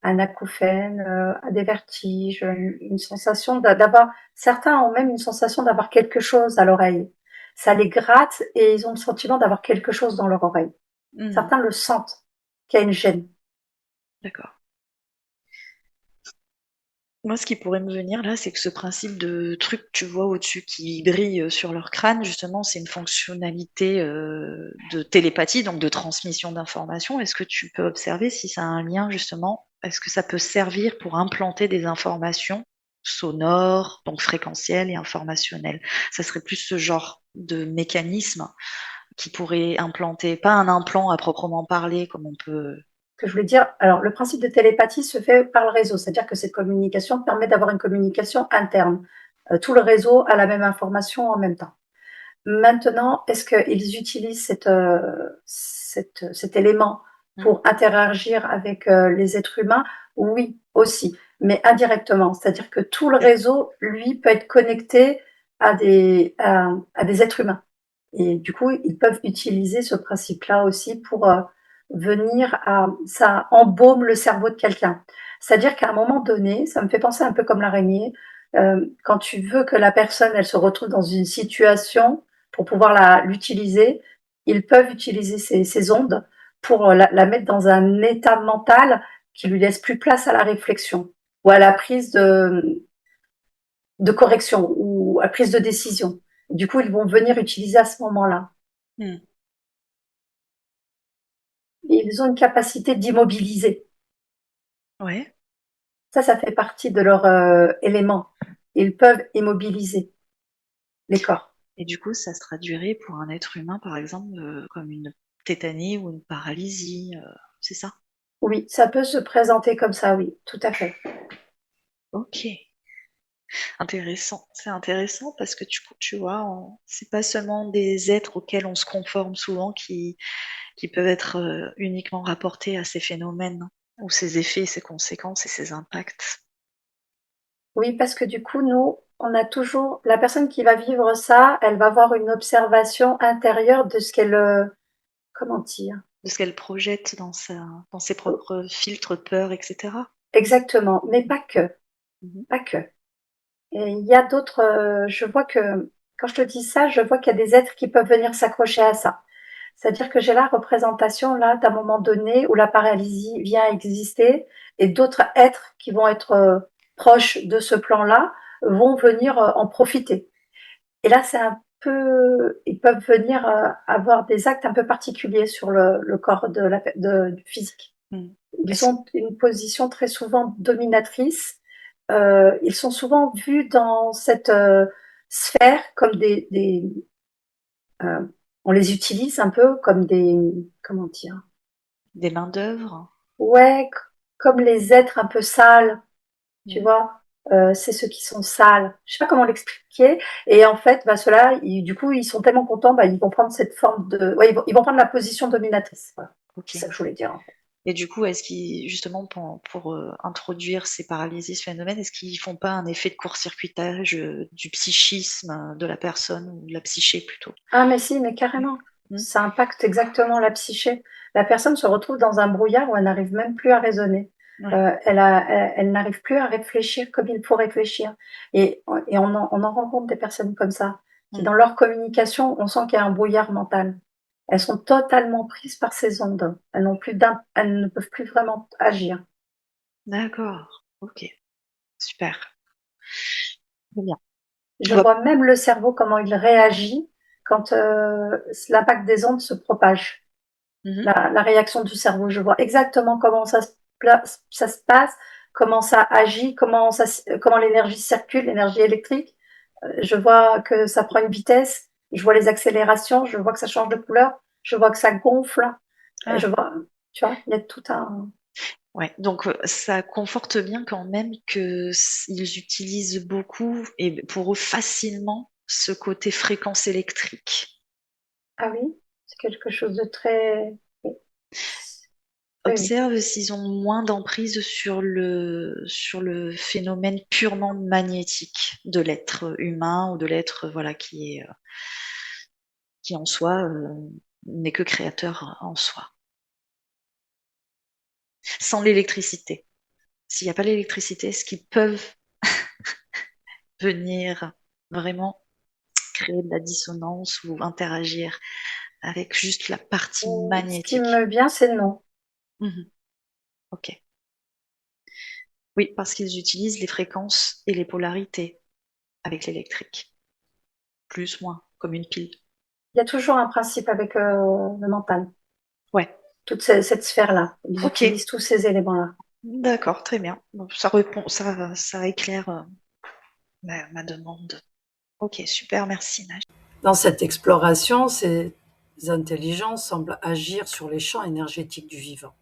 un acouphène, des vertiges, une sensation d'avoir, certains ont même une sensation d'avoir quelque chose à l'oreille. Ça les gratte et ils ont le sentiment d'avoir quelque chose dans leur oreille. hmm, Certains le sentent, qu'il y a une gêne. d'accord. Moi, ce qui pourrait me venir là, c'est que ce principe de truc, tu vois, au-dessus qui brille sur leur crâne, justement, c'est une fonctionnalité de télépathie, donc de transmission d'informations. Est-ce que tu peux observer si ça a un lien, justement? Est-ce que ça peut servir pour implanter des informations sonores, donc fréquentielles et informationnelles? Ça serait plus ce genre de mécanisme qui pourrait implanter, pas un implant à proprement parler, comme on peut. Que je voulais dire, alors le principe de télépathie se fait par le réseau, c'est-à-dire que cette communication permet d'avoir une communication interne. Tout le réseau a la même information en même temps. Maintenant, est-ce qu'ils utilisent cet élément pour interagir avec les êtres humains, oui, aussi, mais indirectement. C'est-à-dire que tout le réseau, lui, peut être connecté à des êtres humains. Et du coup, ils peuvent utiliser ce principe-là aussi pour venir à... Ça embaume le cerveau de quelqu'un. C'est-à-dire qu'à un moment donné, ça me fait penser un peu comme l'araignée, quand tu veux que la personne, elle se retrouve dans une situation pour pouvoir l'utiliser, ils peuvent utiliser ces ondes pour la mettre dans un état mental qui lui laisse plus place à la réflexion ou à la prise de correction ou à la prise de décision. Du coup, ils vont venir utiliser à ce moment-là. Mm. Et ils ont une capacité d'immobiliser. Ouais. Ça fait partie de leur élément. Ils peuvent immobiliser les corps. Et du coup, ça se traduirait pour un être humain, par exemple, comme une tétanie ou une paralysie, c'est ça? Oui, ça peut se présenter comme ça, oui, tout à fait. Ok, intéressant. C'est intéressant parce que tu vois, c'est pas seulement des êtres auxquels on se conforme souvent qui peuvent être uniquement rapportés à ces phénomènes, ou ces effets, ces conséquences et ces impacts. Oui, parce que du coup, nous, on a toujours la personne qui va vivre ça, elle va avoir une observation intérieure de ce qu'elle, comment dire? De ce qu'elle projette dans ses propres filtres, peurs, etc. Exactement, mais pas que, Mhm. pas que. Et il y a d'autres, je vois que quand je te dis ça, je vois qu'il y a des êtres qui peuvent venir s'accrocher à ça. C'est-à-dire que j'ai la représentation là d'un moment donné où la paralysie vient exister et d'autres êtres qui vont être proches de ce plan-là vont venir en profiter. Et là, c'est un peu, ils peuvent venir avoir des actes un peu particuliers sur le corps du physique. Mm. Ils ont une position très souvent dominatrice. Ils sont souvent vus dans cette sphère comme euh, on les utilise un peu comme comment dire, Des mains-d'œuvre. ouais, comme les êtres un peu sales, tu Mm. vois. C'est ceux qui sont sales. Je sais pas comment l'expliquer. Et en fait, bah, ceux-là, du coup, ils sont tellement contents, bah, ils vont prendre cette forme de, ouais, ils vont prendre la position dominatrice. Voilà. C'est ça Ok. que je voulais dire. En fait. Et du coup, est-ce qu'ils, justement, pour introduire ces paralysies, ce phénomène, est-ce qu'ils font pas un effet de court-circuitage du psychisme de la personne, ou de la psyché plutôt? Ah, mais si, mais carrément. Mm. Ça impacte exactement la psyché. La personne se retrouve dans un brouillard où elle n'arrive même plus à raisonner. Ouais. Elle n'arrive plus à réfléchir comme il faut réfléchir. Et on en rencontre des personnes comme ça, qui Mm. dans leur communication, on sent qu'il y a un brouillard mental. Elles sont totalement prises par ces ondes. Elles ne peuvent plus vraiment agir. D'accord. Ok. Super. Très bien. Je On va... vois même le cerveau, comment il réagit quand l'impact des ondes se propage. Mhm. La réaction du cerveau. Je vois exactement comment ça se passe, comment ça agit, comment l'énergie circule, l'énergie électrique. Je vois que ça prend une vitesse, je vois les accélérations, je vois que ça change de couleur, je vois que ça gonfle. Je Ah, vois, tu vois, il y a tout un... ouais. Donc, ça conforte bien quand même que ils utilisent beaucoup et pour eux facilement ce côté fréquence électrique. Ah oui, c'est quelque chose de très... Oui, oui. Observe s'ils ont moins d'emprise sur le phénomène purement magnétique de l'être humain ou de l'être voilà, qui en soi n'est que créateur en soi. Sans l'électricité. S'il n'y a pas l'électricité, est-ce qu'ils peuvent venir vraiment créer de la dissonance ou interagir avec juste la partie Ce qui magnétique? me vient, c'est non. Mhm. Ok. Oui, parce qu'ils utilisent les fréquences et les polarités avec l'électrique. Plus, moins, comme une pile. Il y a toujours un principe avec le mental. Ouais, Toute cette sphère-là. Ils ok, utilisent tous ces éléments-là. d'accord, très bien. Donc, ça répond, ça éclaire ma demande. Ok, super, merci, Naj. Dans cette exploration, ces intelligences semblent agir sur les champs énergétiques du vivant.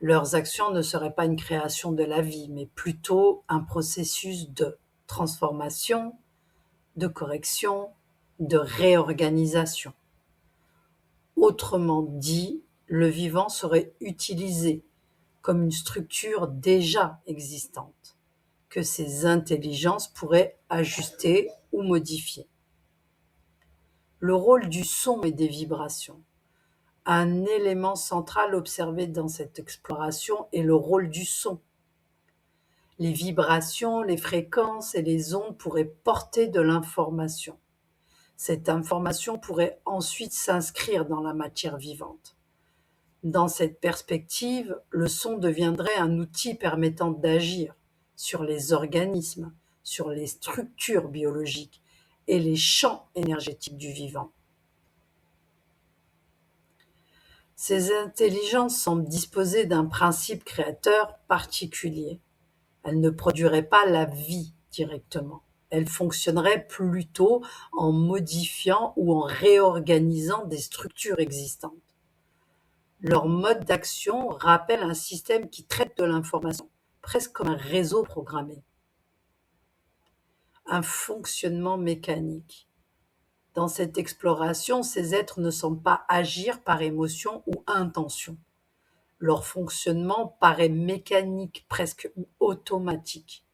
Leurs actions ne seraient pas une création de la vie, mais plutôt un processus de transformation, de correction, de réorganisation. Autrement dit, le vivant serait utilisé comme une structure déjà existante, que ces intelligences pourraient ajuster ou modifier. Le rôle du son et des vibrations. Un élément central observé dans cette exploration est le rôle du son. Les vibrations, les fréquences et les ondes pourraient porter de l'information. Cette information pourrait ensuite s'inscrire dans la matière vivante. Dans cette perspective, le son deviendrait un outil permettant d'agir sur les organismes, sur les structures biologiques et les champs énergétiques du vivant. Ces intelligences semblent disposer d'un principe créateur particulier. Elles ne produiraient pas la vie directement. Elles fonctionneraient plutôt en modifiant ou en réorganisant des structures existantes. Leur mode d'action rappelle un système qui traite de l'information, presque comme un réseau programmé. Un fonctionnement mécanique. Dans cette exploration, ces êtres ne semblent pas agir par émotion ou intention. Leur fonctionnement paraît mécanique, presque automatique.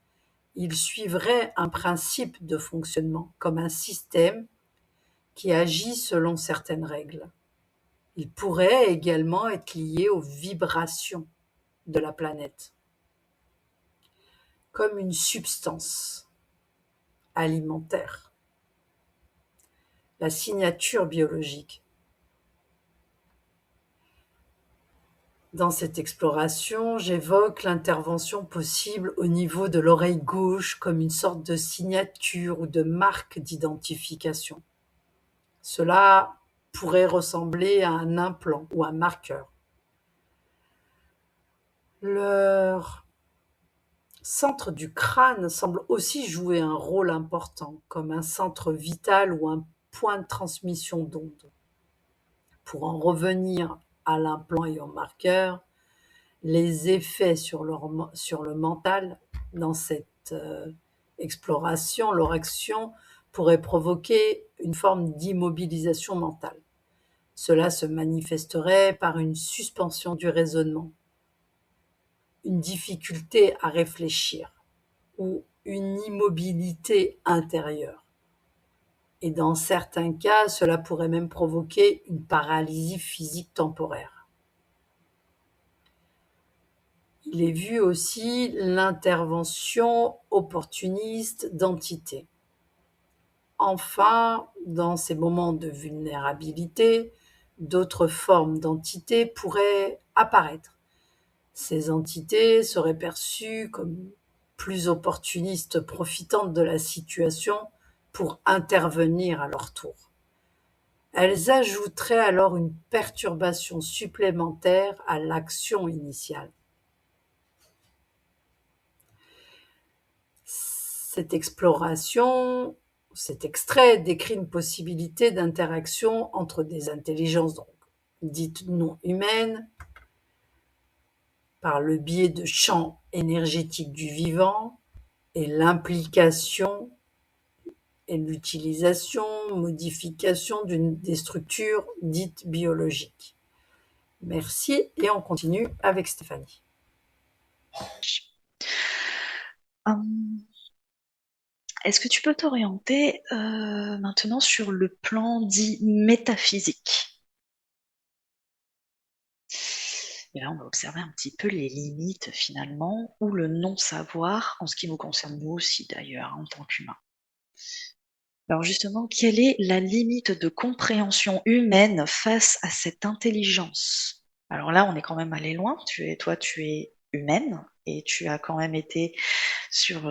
Ils suivraient un principe de fonctionnement, comme un système qui agit selon certaines règles. Ils pourraient également être liés aux vibrations de la planète, comme une substance alimentaire. La signature biologique. Dans cette exploration, j'évoque l'intervention possible au niveau de l'oreille gauche comme une sorte de signature ou de marque d'identification. Cela pourrait ressembler à un implant ou un marqueur. Leur centre du crâne semble aussi jouer un rôle important, comme un centre vital ou un point de transmission d'ondes. Pour en revenir à l'implant et au marqueur, les effets sur le mental dans cette exploration, leur action pourrait provoquer une forme d'immobilisation mentale. Cela se manifesterait par une suspension du raisonnement, une difficulté à réfléchir ou une immobilité intérieure. Et dans certains cas, cela pourrait même provoquer une paralysie physique temporaire. Il est vu aussi l'intervention opportuniste d'entités. Enfin, dans ces moments de vulnérabilité, d'autres formes d'entités pourraient apparaître. Ces entités seraient perçues comme plus opportunistes, profitant de la situation pour intervenir à leur tour. Elles ajouteraient alors une perturbation supplémentaire à l'action initiale. Cette exploration, cet extrait décrit une possibilité d'interaction entre des intelligences dites non humaines, par le biais de champs énergétiques du vivant et l'implication et l'utilisation, modification des structures dites biologiques. Merci et on continue avec Stéphanie. Est-ce que tu peux t'orienter maintenant sur le plan dit métaphysique? Et là, on va observer un petit peu les limites finalement, ou le non-savoir, en ce qui nous concerne nous aussi d'ailleurs, en tant qu'humains. Alors justement, quelle est la limite de compréhension humaine face à cette intelligence? Alors là, on est quand même allé loin. Toi, tu es humaine et tu as quand même été sur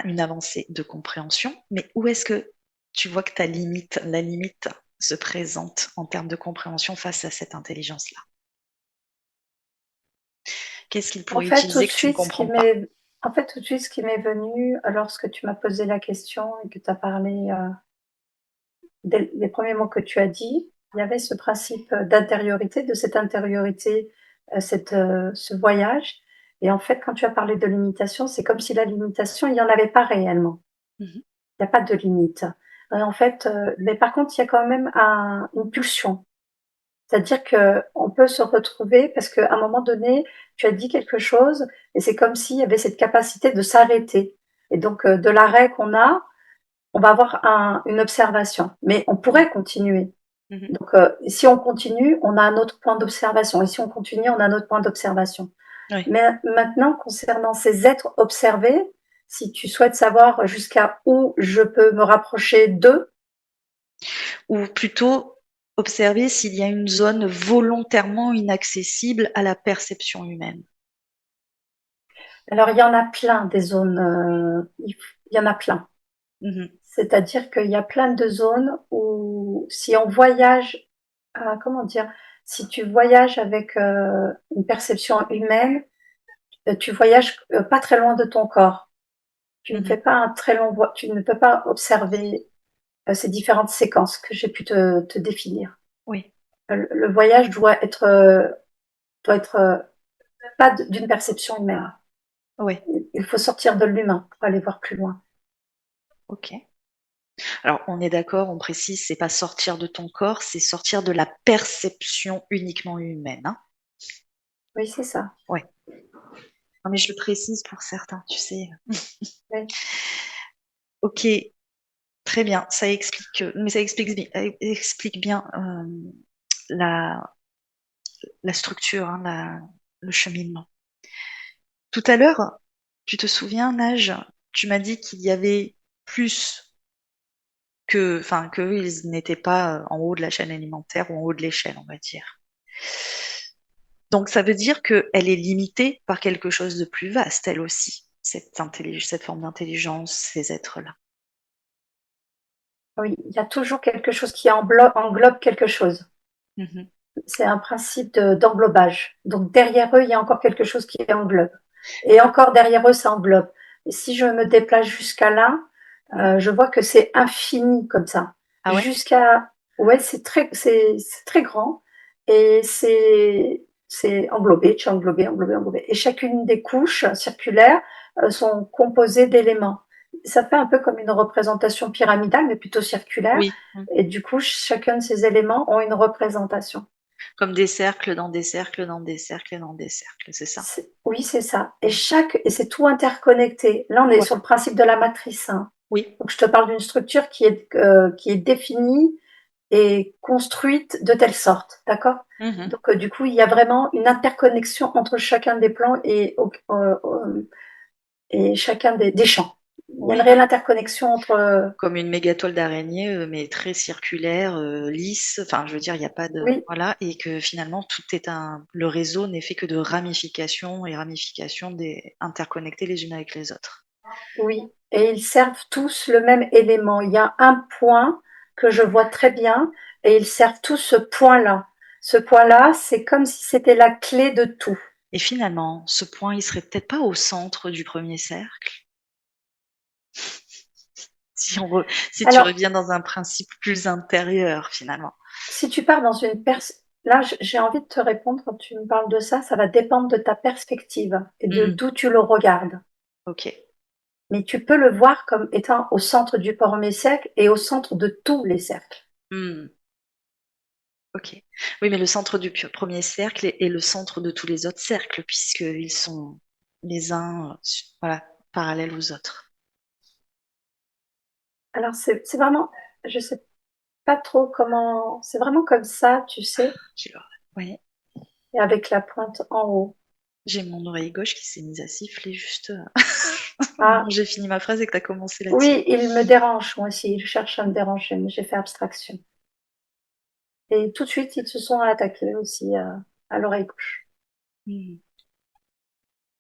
une avancée de compréhension. Mais où est-ce que tu vois que la limite se présente en termes de compréhension face à cette intelligence-là? Qu'est-ce qu'il pourrait utiliser que tu ne comprends pas? En fait, tout de suite, ce qui m'est venu lorsque tu m'as posé la question et que tu as parlé dès les premiers mots que tu as dit, il y avait ce principe d'intériorité, de cette intériorité, ce voyage. Et en fait, quand tu as parlé de limitation, c'est comme si la limitation, il n'y en avait pas réellement. Mhm. Il n'y a pas de limite. En fait, mais par contre, il y a quand même une pulsion. C'est-à-dire qu'on peut se retrouver parce qu'à un moment donné, tu as dit quelque chose et c'est comme s'il y avait cette capacité de s'arrêter. Et donc, de l'arrêt qu'on a, on va avoir une observation. Mais on pourrait continuer. Mhm. Donc, si on continue, on a un autre point d'observation. Et si on continue, on a un autre point d'observation. Oui. Mais maintenant, concernant ces êtres observés, si tu souhaites savoir jusqu'à où je peux me rapprocher d'eux, Ou plutôt observer s'il y a une zone volontairement inaccessible à la perception humaine. alors il y en a plein des zones, il y en a plein. Mhm. C'est-à-dire qu'il y a plein de zones où si on voyage, comment dire, si tu voyages avec une perception humaine, tu voyages pas très loin de ton corps. Tu ne Mhm. fais pas un très long tu ne peux pas observer ces différentes séquences que j'ai pu te définir. Oui, Le voyage doit être pas d'une perception humaine. oui, Il faut sortir de l'humain pour aller voir plus loin. ok. Alors, on est d'accord, on précise, c'est pas sortir de ton corps, c'est sortir de la perception uniquement humaine, hein. Oui, c'est ça. Ouais. Non, mais je le précise pour certains, tu sais. Oui. Ok, très bien, ça explique, mais ça explique bien la, la structure, hein, le cheminement. Tout à l'heure, tu te souviens, Nage, tu m'as dit qu'il y avait plus enfin, qu'eux, ils n'étaient pas en haut de la chaîne alimentaire ou en haut de l'échelle, on va dire. Donc, ça veut dire qu'elle est limitée par quelque chose de plus vaste, elle aussi, cette forme d'intelligence, ces êtres-là. Oui, il y a toujours quelque chose qui englobe quelque chose. Mhm. C'est un principe d'englobage. Donc derrière eux, il y a encore quelque chose qui englobe. Et encore derrière eux, ça englobe. Et si je me déplace jusqu'à là, je vois que c'est infini comme ça. Ah ouais? Jusqu'à, ouais, c'est très grand et c'est englobé, tu es englobé, englobé, englobé. Et chacune des couches circulaires sont composées d'éléments. Ça fait un peu comme une représentation pyramidale, mais plutôt circulaire. Oui. Mm. Et du coup, chacun de ces éléments ont une représentation. Comme des cercles dans des cercles dans des cercles dans des cercles, c'est ça. Oui, c'est ça. Et Mm. et c'est tout interconnecté. Là, on est Ouais. sur le principe de la matrice, hein. Oui. Donc, je te parle d'une structure qui est définie et construite de telle sorte, d'accord? Mhm. Donc, du coup, il y a vraiment une interconnexion entre chacun des plans et chacun des champs. Il y a une Oui. réelle interconnexion entre. Comme une méga toile d'araignée, mais très circulaire, lisse. Enfin, je veux dire, il n'y a pas de Oui, voilà, et que finalement tout est le réseau n'est fait que de ramifications et ramifications interconnectées les unes avec les autres. oui. Et ils servent tous le même élément. Il y a un point que je vois très bien et ils servent tous ce point-là. Ce point-là, c'est comme si c'était la clé de tout. Et finalement, ce point, il serait peut-être pas au centre du premier cercle. Si tu Alors, reviens dans un principe plus intérieur, finalement. si tu pars dans une là, j'ai envie de te répondre quand tu me parles de ça va dépendre de ta perspective et de Mhm. d'où tu le regardes. Ok. Mais tu peux le voir comme étant au centre du premier cercle et au centre de tous les cercles. Hmm. Ok. Oui, mais le centre du premier cercle est le centre de tous les autres cercles, puisqu'ils sont les uns, voilà, parallèles aux autres. Alors, c'est vraiment, je sais pas trop comment, c'est vraiment comme ça, tu sais, Oui. et avec la pointe en haut. J'ai mon oreille gauche qui s'est mise à siffler juste au moment où Ah, j'ai fini ma phrase et que tu as commencé la tienne. oui, il me dérange, moi aussi, il cherche à me déranger, mais j'ai fait abstraction. Et tout de suite, ils se sont attaqués aussi à l'oreille gauche. Hmm.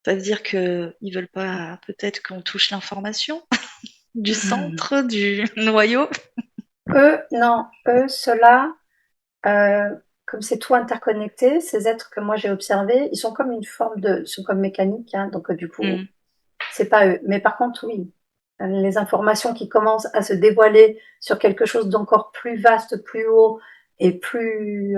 Ça veut dire qu'ils veulent pas peut-être qu'on touche l'information du centre, du noyau. Eux, non, eux, ceux-là, comme c'est tout interconnecté, ces êtres que moi j'ai observés, ils sont comme ils sont comme mécaniques, hein, donc du coup, Hmm. c'est pas eux. Mais par contre, oui, les informations qui commencent à se dévoiler sur quelque chose d'encore plus vaste, plus haut et plus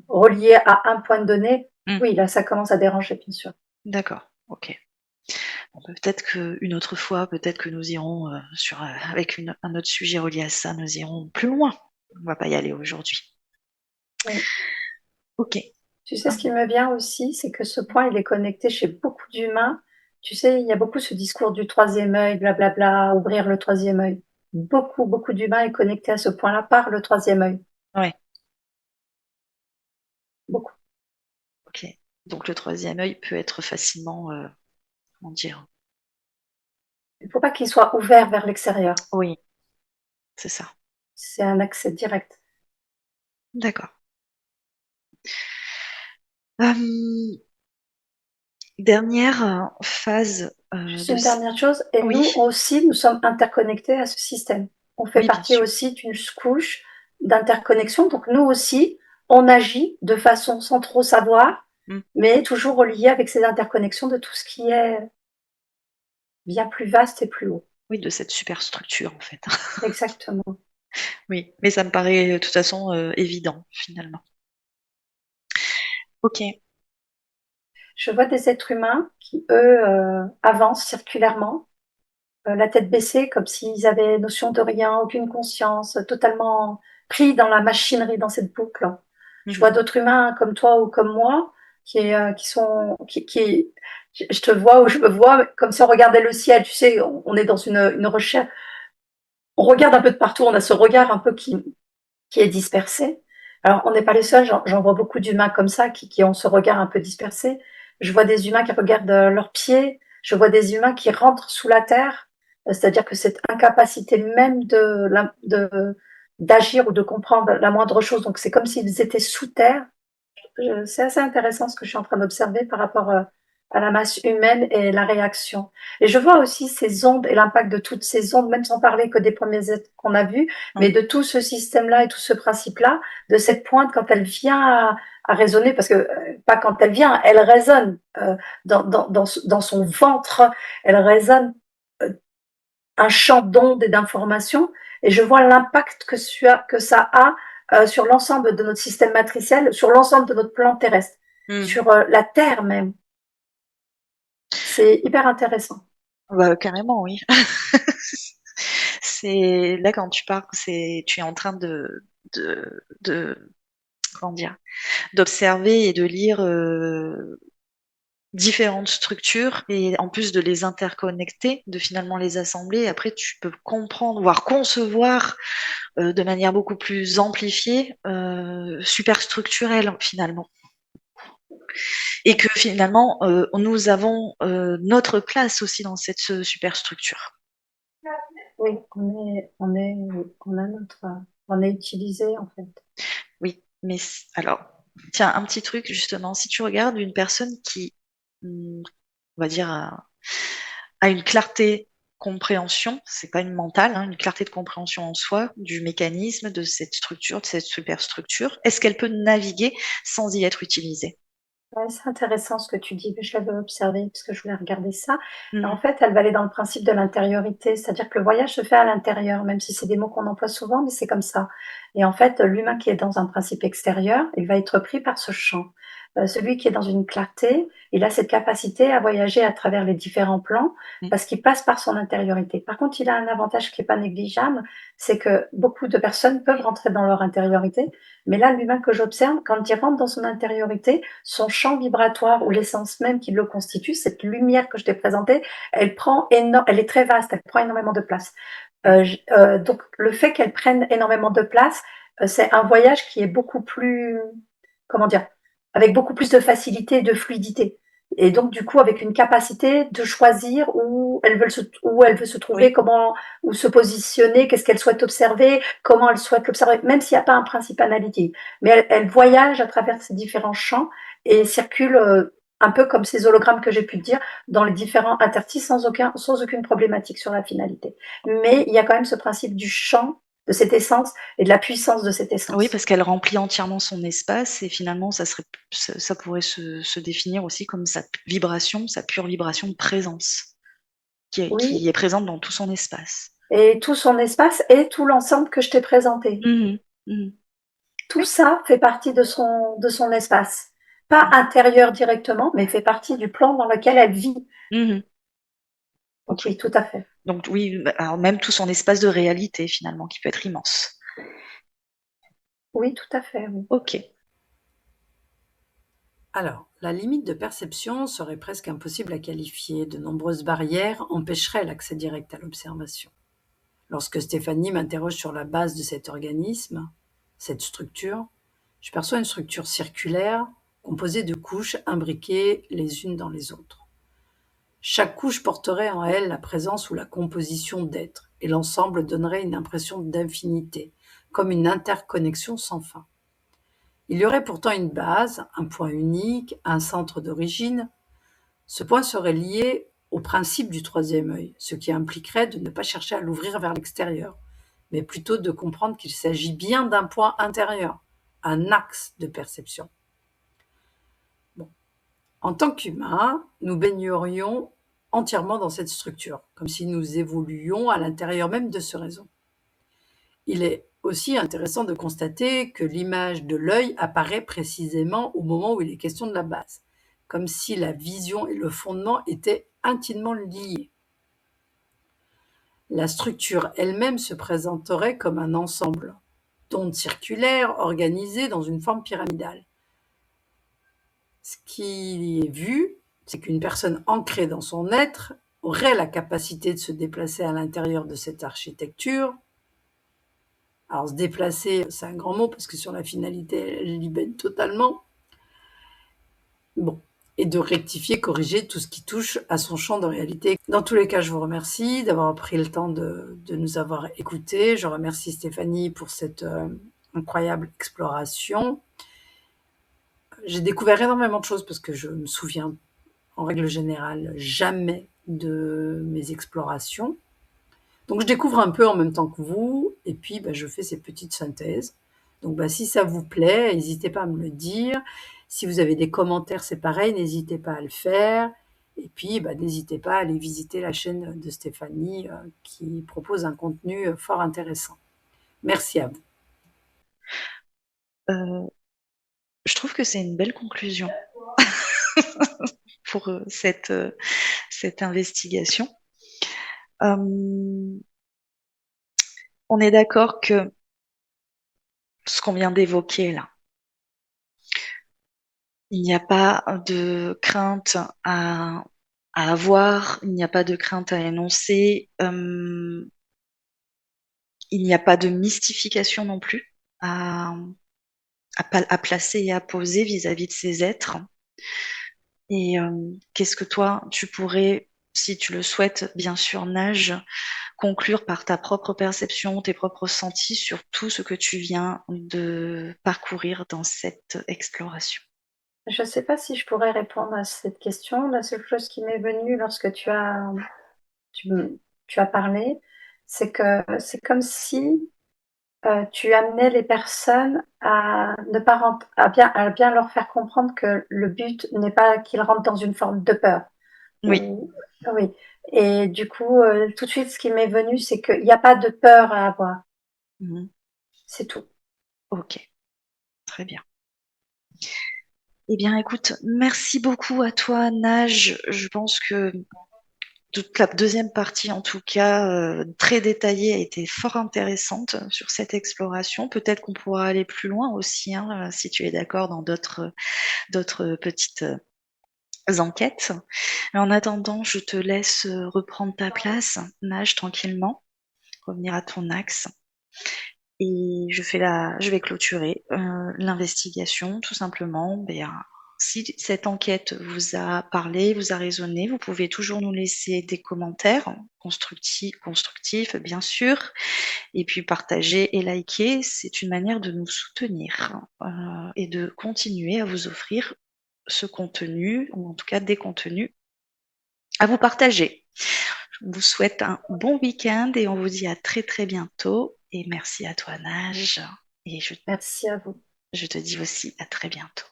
relié à un point donné, Hmm. oui, là, ça commence à déranger, bien sûr. D'accord, ok. Bon, bah, peut-être qu'une autre fois, peut-être que nous irons avec un autre sujet relié à ça, nous irons plus loin. On va pas y aller aujourd'hui. Oui. Ok. Tu sais, ce qui me vient aussi, c'est que ce point, il est connecté chez beaucoup d'humains. Tu sais, il y a beaucoup ce discours du troisième œil, blablabla, ouvrir le troisième œil. Beaucoup, beaucoup d'humains est connecté à ce point-là par le troisième œil. Ouais. Beaucoup. Ok. Donc le troisième œil peut être facilement, comment dire? Il ne faut pas qu'il soit ouvert vers l'extérieur. Oui, c'est ça. C'est un accès direct. D'accord. Euh, dernière phase Juste de... une dernière chose, et nous Oui, aussi, nous sommes interconnectés à ce système. On fait oui, bien partie sûr. aussi d'une couche d'interconnexion. Donc nous aussi, on agit de façon sans trop savoir, Mm. mais toujours relié avec ces interconnexions de tout ce qui est bien plus vaste et plus haut. Oui, de cette superstructure en fait. Exactement. Oui, mais ça me paraît de toute façon évident finalement. Ok. Je vois des êtres humains qui, eux, avancent circulairement, la tête baissée, comme s'ils avaient notion de rien, aucune conscience, totalement pris dans la machinerie, dans cette boucle. Je Mhm. vois d'autres humains comme toi ou comme moi qui sont, je te vois ou je me vois comme si on regardait le ciel. Tu sais, on est dans une recherche. On regarde un peu de partout. On a ce regard un peu qui est dispersé. Alors, on n'est pas les seuls. J'en vois beaucoup d'humains comme ça qui ont ce regard un peu dispersé. Je vois des humains qui regardent leurs pieds. Je vois des humains qui rentrent sous la terre. C'est-à-dire que cette incapacité même d'agir ou de comprendre la moindre chose. Donc, c'est comme s'ils étaient sous terre. C'est assez intéressant ce que je suis en train d'observer par rapport à la masse humaine et la réaction. Et je vois aussi ces ondes et l'impact de toutes ces ondes, même sans parler que des premiers êtres qu'on a vus, mais Oui. de tout ce système-là et tout ce principe-là, de cette pointe quand elle vient à résonner, parce que pas quand elle vient, elle résonne dans son ventre, elle résonne euh, un champ d'ondes et d'informations, et je vois l'impact que ça a sur l'ensemble de notre système matriciel, sur l'ensemble de notre plan terrestre, Mm. sur la Terre même. C'est hyper intéressant. Bah, carrément, oui. C'est là quand tu parles, tu es en train de comment dire, d'observer et de lire différentes structures et en plus de les interconnecter, de finalement les assembler. Après, tu peux comprendre, voire concevoir de manière beaucoup plus amplifiée, superstructurelle finalement. Et que finalement, nous avons notre place aussi dans cette superstructure. Oui, on est utilisé en fait. Oui, mais alors, tiens, un petit truc justement, si tu regardes une personne qui, on va dire, a une clarté compréhension, c'est pas une mentale, hein, une clarté de compréhension en soi du mécanisme, de cette structure, de cette superstructure, est-ce qu'elle peut naviguer sans y être utilisée? Ouais, c'est intéressant ce que tu dis, je l'avais observé parce que je voulais regarder ça. En Mhm. fait, elle va aller dans le principe de l'intériorité, c'est-à-dire que le voyage se fait à l'intérieur, même si c'est des mots qu'on emploie souvent, mais c'est comme ça. Et en fait, l'humain qui est dans un principe extérieur, il va être pris par ce champ. Celui qui est dans une clarté, il a cette capacité à voyager à travers les différents plans parce qu'il passe par son intériorité. Par contre, il a un avantage qui est pas négligeable, c'est que beaucoup de personnes peuvent rentrer dans leur intériorité, mais là, l'humain que j'observe, quand il rentre dans son intériorité, son champ vibratoire ou l'essence même qui le constitue, cette lumière que je t'ai présentée, elle est très vaste, elle prend énormément de place. Donc le fait qu'elle prenne énormément de place, c'est un voyage qui est beaucoup plus, comment dire, avec beaucoup plus de facilité et de fluidité. Et donc du coup avec une capacité de choisir où elle veut se trouver, Oui, comment, où se positionner, qu'est-ce qu'elle souhaite observer, comment elle souhaite l'observer, même s'il n'y a pas un principe analytique. Mais elle voyage à travers ces différents champs et circule un peu comme ces hologrammes que j'ai pu te dire dans les différents interstices sans aucune problématique sur la finalité. Mais il y a quand même ce principe du champ, de cette essence et de la puissance de cette oui, essence. parce qu'elle remplit entièrement son espace et finalement, ça pourrait se définir aussi comme sa vibration, sa pure vibration de présence, Oui, qui est présente dans tout son espace. et tout son espace et tout l'ensemble que je t'ai présenté. Mhm. Mhm. Tout Oui. ça fait partie de son espace. Pas intérieur directement, mais fait partie du plan dans lequel elle vit. Mhm. Donc Ok. oui, tout à fait. Donc oui, alors même tout son espace de réalité finalement, qui peut être immense. Oui, tout à fait, oui. Ok. Alors, la limite de perception serait presque impossible à qualifier. De nombreuses barrières empêcheraient l'accès direct à l'observation. Lorsque Stéphanie m'interroge sur la base de cet organisme, cette structure, je perçois une structure circulaire composée de couches imbriquées les unes dans les autres. Chaque couche porterait en elle la présence ou la composition d'êtres, et l'ensemble donnerait une impression d'infinité, comme une interconnexion sans fin. Il y aurait pourtant une base, un point unique, un centre d'origine. Ce point serait lié au principe du troisième œil, ce qui impliquerait de ne pas chercher à l'ouvrir vers l'extérieur, mais plutôt de comprendre qu'il s'agit bien d'un point intérieur, un axe de perception. Bon. En tant qu'humains, nous baignerions entièrement dans cette structure, comme si nous évoluions à l'intérieur même de ce réseau. Il est aussi intéressant de constater que l'image de l'œil apparaît précisément au moment où il est question de la base, comme si la vision et le fondement étaient intimement liés. La structure elle-même se présenterait comme un ensemble d'ondes circulaires organisées dans une forme pyramidale. Ce qui est vu, c'est qu'une personne ancrée dans son être aurait la capacité de se déplacer à l'intérieur de cette architecture. Alors se déplacer, c'est un grand mot parce que sur la finalité, elle libère totalement. Bon, et de rectifier, corriger tout ce qui touche à son champ de réalité. Dans tous les cas, je vous remercie d'avoir pris le temps de nous avoir écoutés. Je remercie Stéphanie pour cette incroyable exploration. J'ai découvert énormément de choses parce que je me souviens, en règle générale, jamais de mes explorations. Donc je découvre un peu en même temps que vous, et puis je fais ces petites synthèses. Donc si ça vous plaît, n'hésitez pas à me le dire. Si vous avez des commentaires, c'est pareil, n'hésitez pas à le faire. Et puis n'hésitez pas à aller visiter la chaîne de Stéphanie qui propose un contenu fort intéressant. Merci à vous. Je trouve que c'est une belle conclusion pour cette investigation. On est d'accord que ce qu'on vient d'évoquer là, il n'y a pas de crainte à avoir, il n'y a pas de crainte à énoncer, il n'y a pas de mystification non plus à placer et à poser vis-à-vis de ces êtres. Et qu'est-ce que toi, tu pourrais, si tu le souhaites, bien sûr, Nage, conclure par ta propre perception, tes propres ressentis sur tout ce que tu viens de parcourir dans cette exploration? Je ne sais pas si je pourrais répondre à cette question. La seule chose qui m'est venue lorsque tu as parlé, c'est que c'est comme si tu amenais les personnes à ne pas à bien leur faire comprendre que le but n'est pas qu'ils rentrent dans une forme de peur. Oui. Oui. Et du coup, tout de suite, ce qui m'est venu, c'est qu'il n'y a pas de peur à avoir. C'est tout. Ok. Très bien. Eh bien, écoute, merci beaucoup à toi, Nage. Je pense que toute la deuxième partie, en tout cas, très détaillée, a été fort intéressante sur cette exploration. Peut-être qu'on pourra aller plus loin aussi, si tu es d'accord, dans d'autres petites enquêtes. Mais en attendant, je te laisse reprendre ta place, Nage tranquillement, revenir à ton axe. Et je vais clôturer l'investigation, tout simplement. Si cette enquête vous a parlé, vous a résonné, vous pouvez toujours nous laisser des commentaires constructifs, bien sûr, et puis partager et liker. C'est une manière de nous soutenir et de continuer à vous offrir ce contenu, ou en tout cas des contenus à vous partager. Je vous souhaite un bon week-end et on vous dit à très très bientôt. Et merci à toi, Nage. Et merci à vous. Je te dis aussi à très bientôt.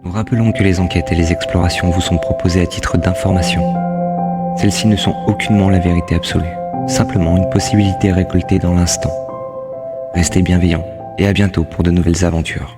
Nous rappelons que les enquêtes et les explorations vous sont proposées à titre d'information. Celles-ci ne sont aucunement la vérité absolue, simplement une possibilité récoltée dans l'instant. Restez bienveillants et à bientôt pour de nouvelles aventures.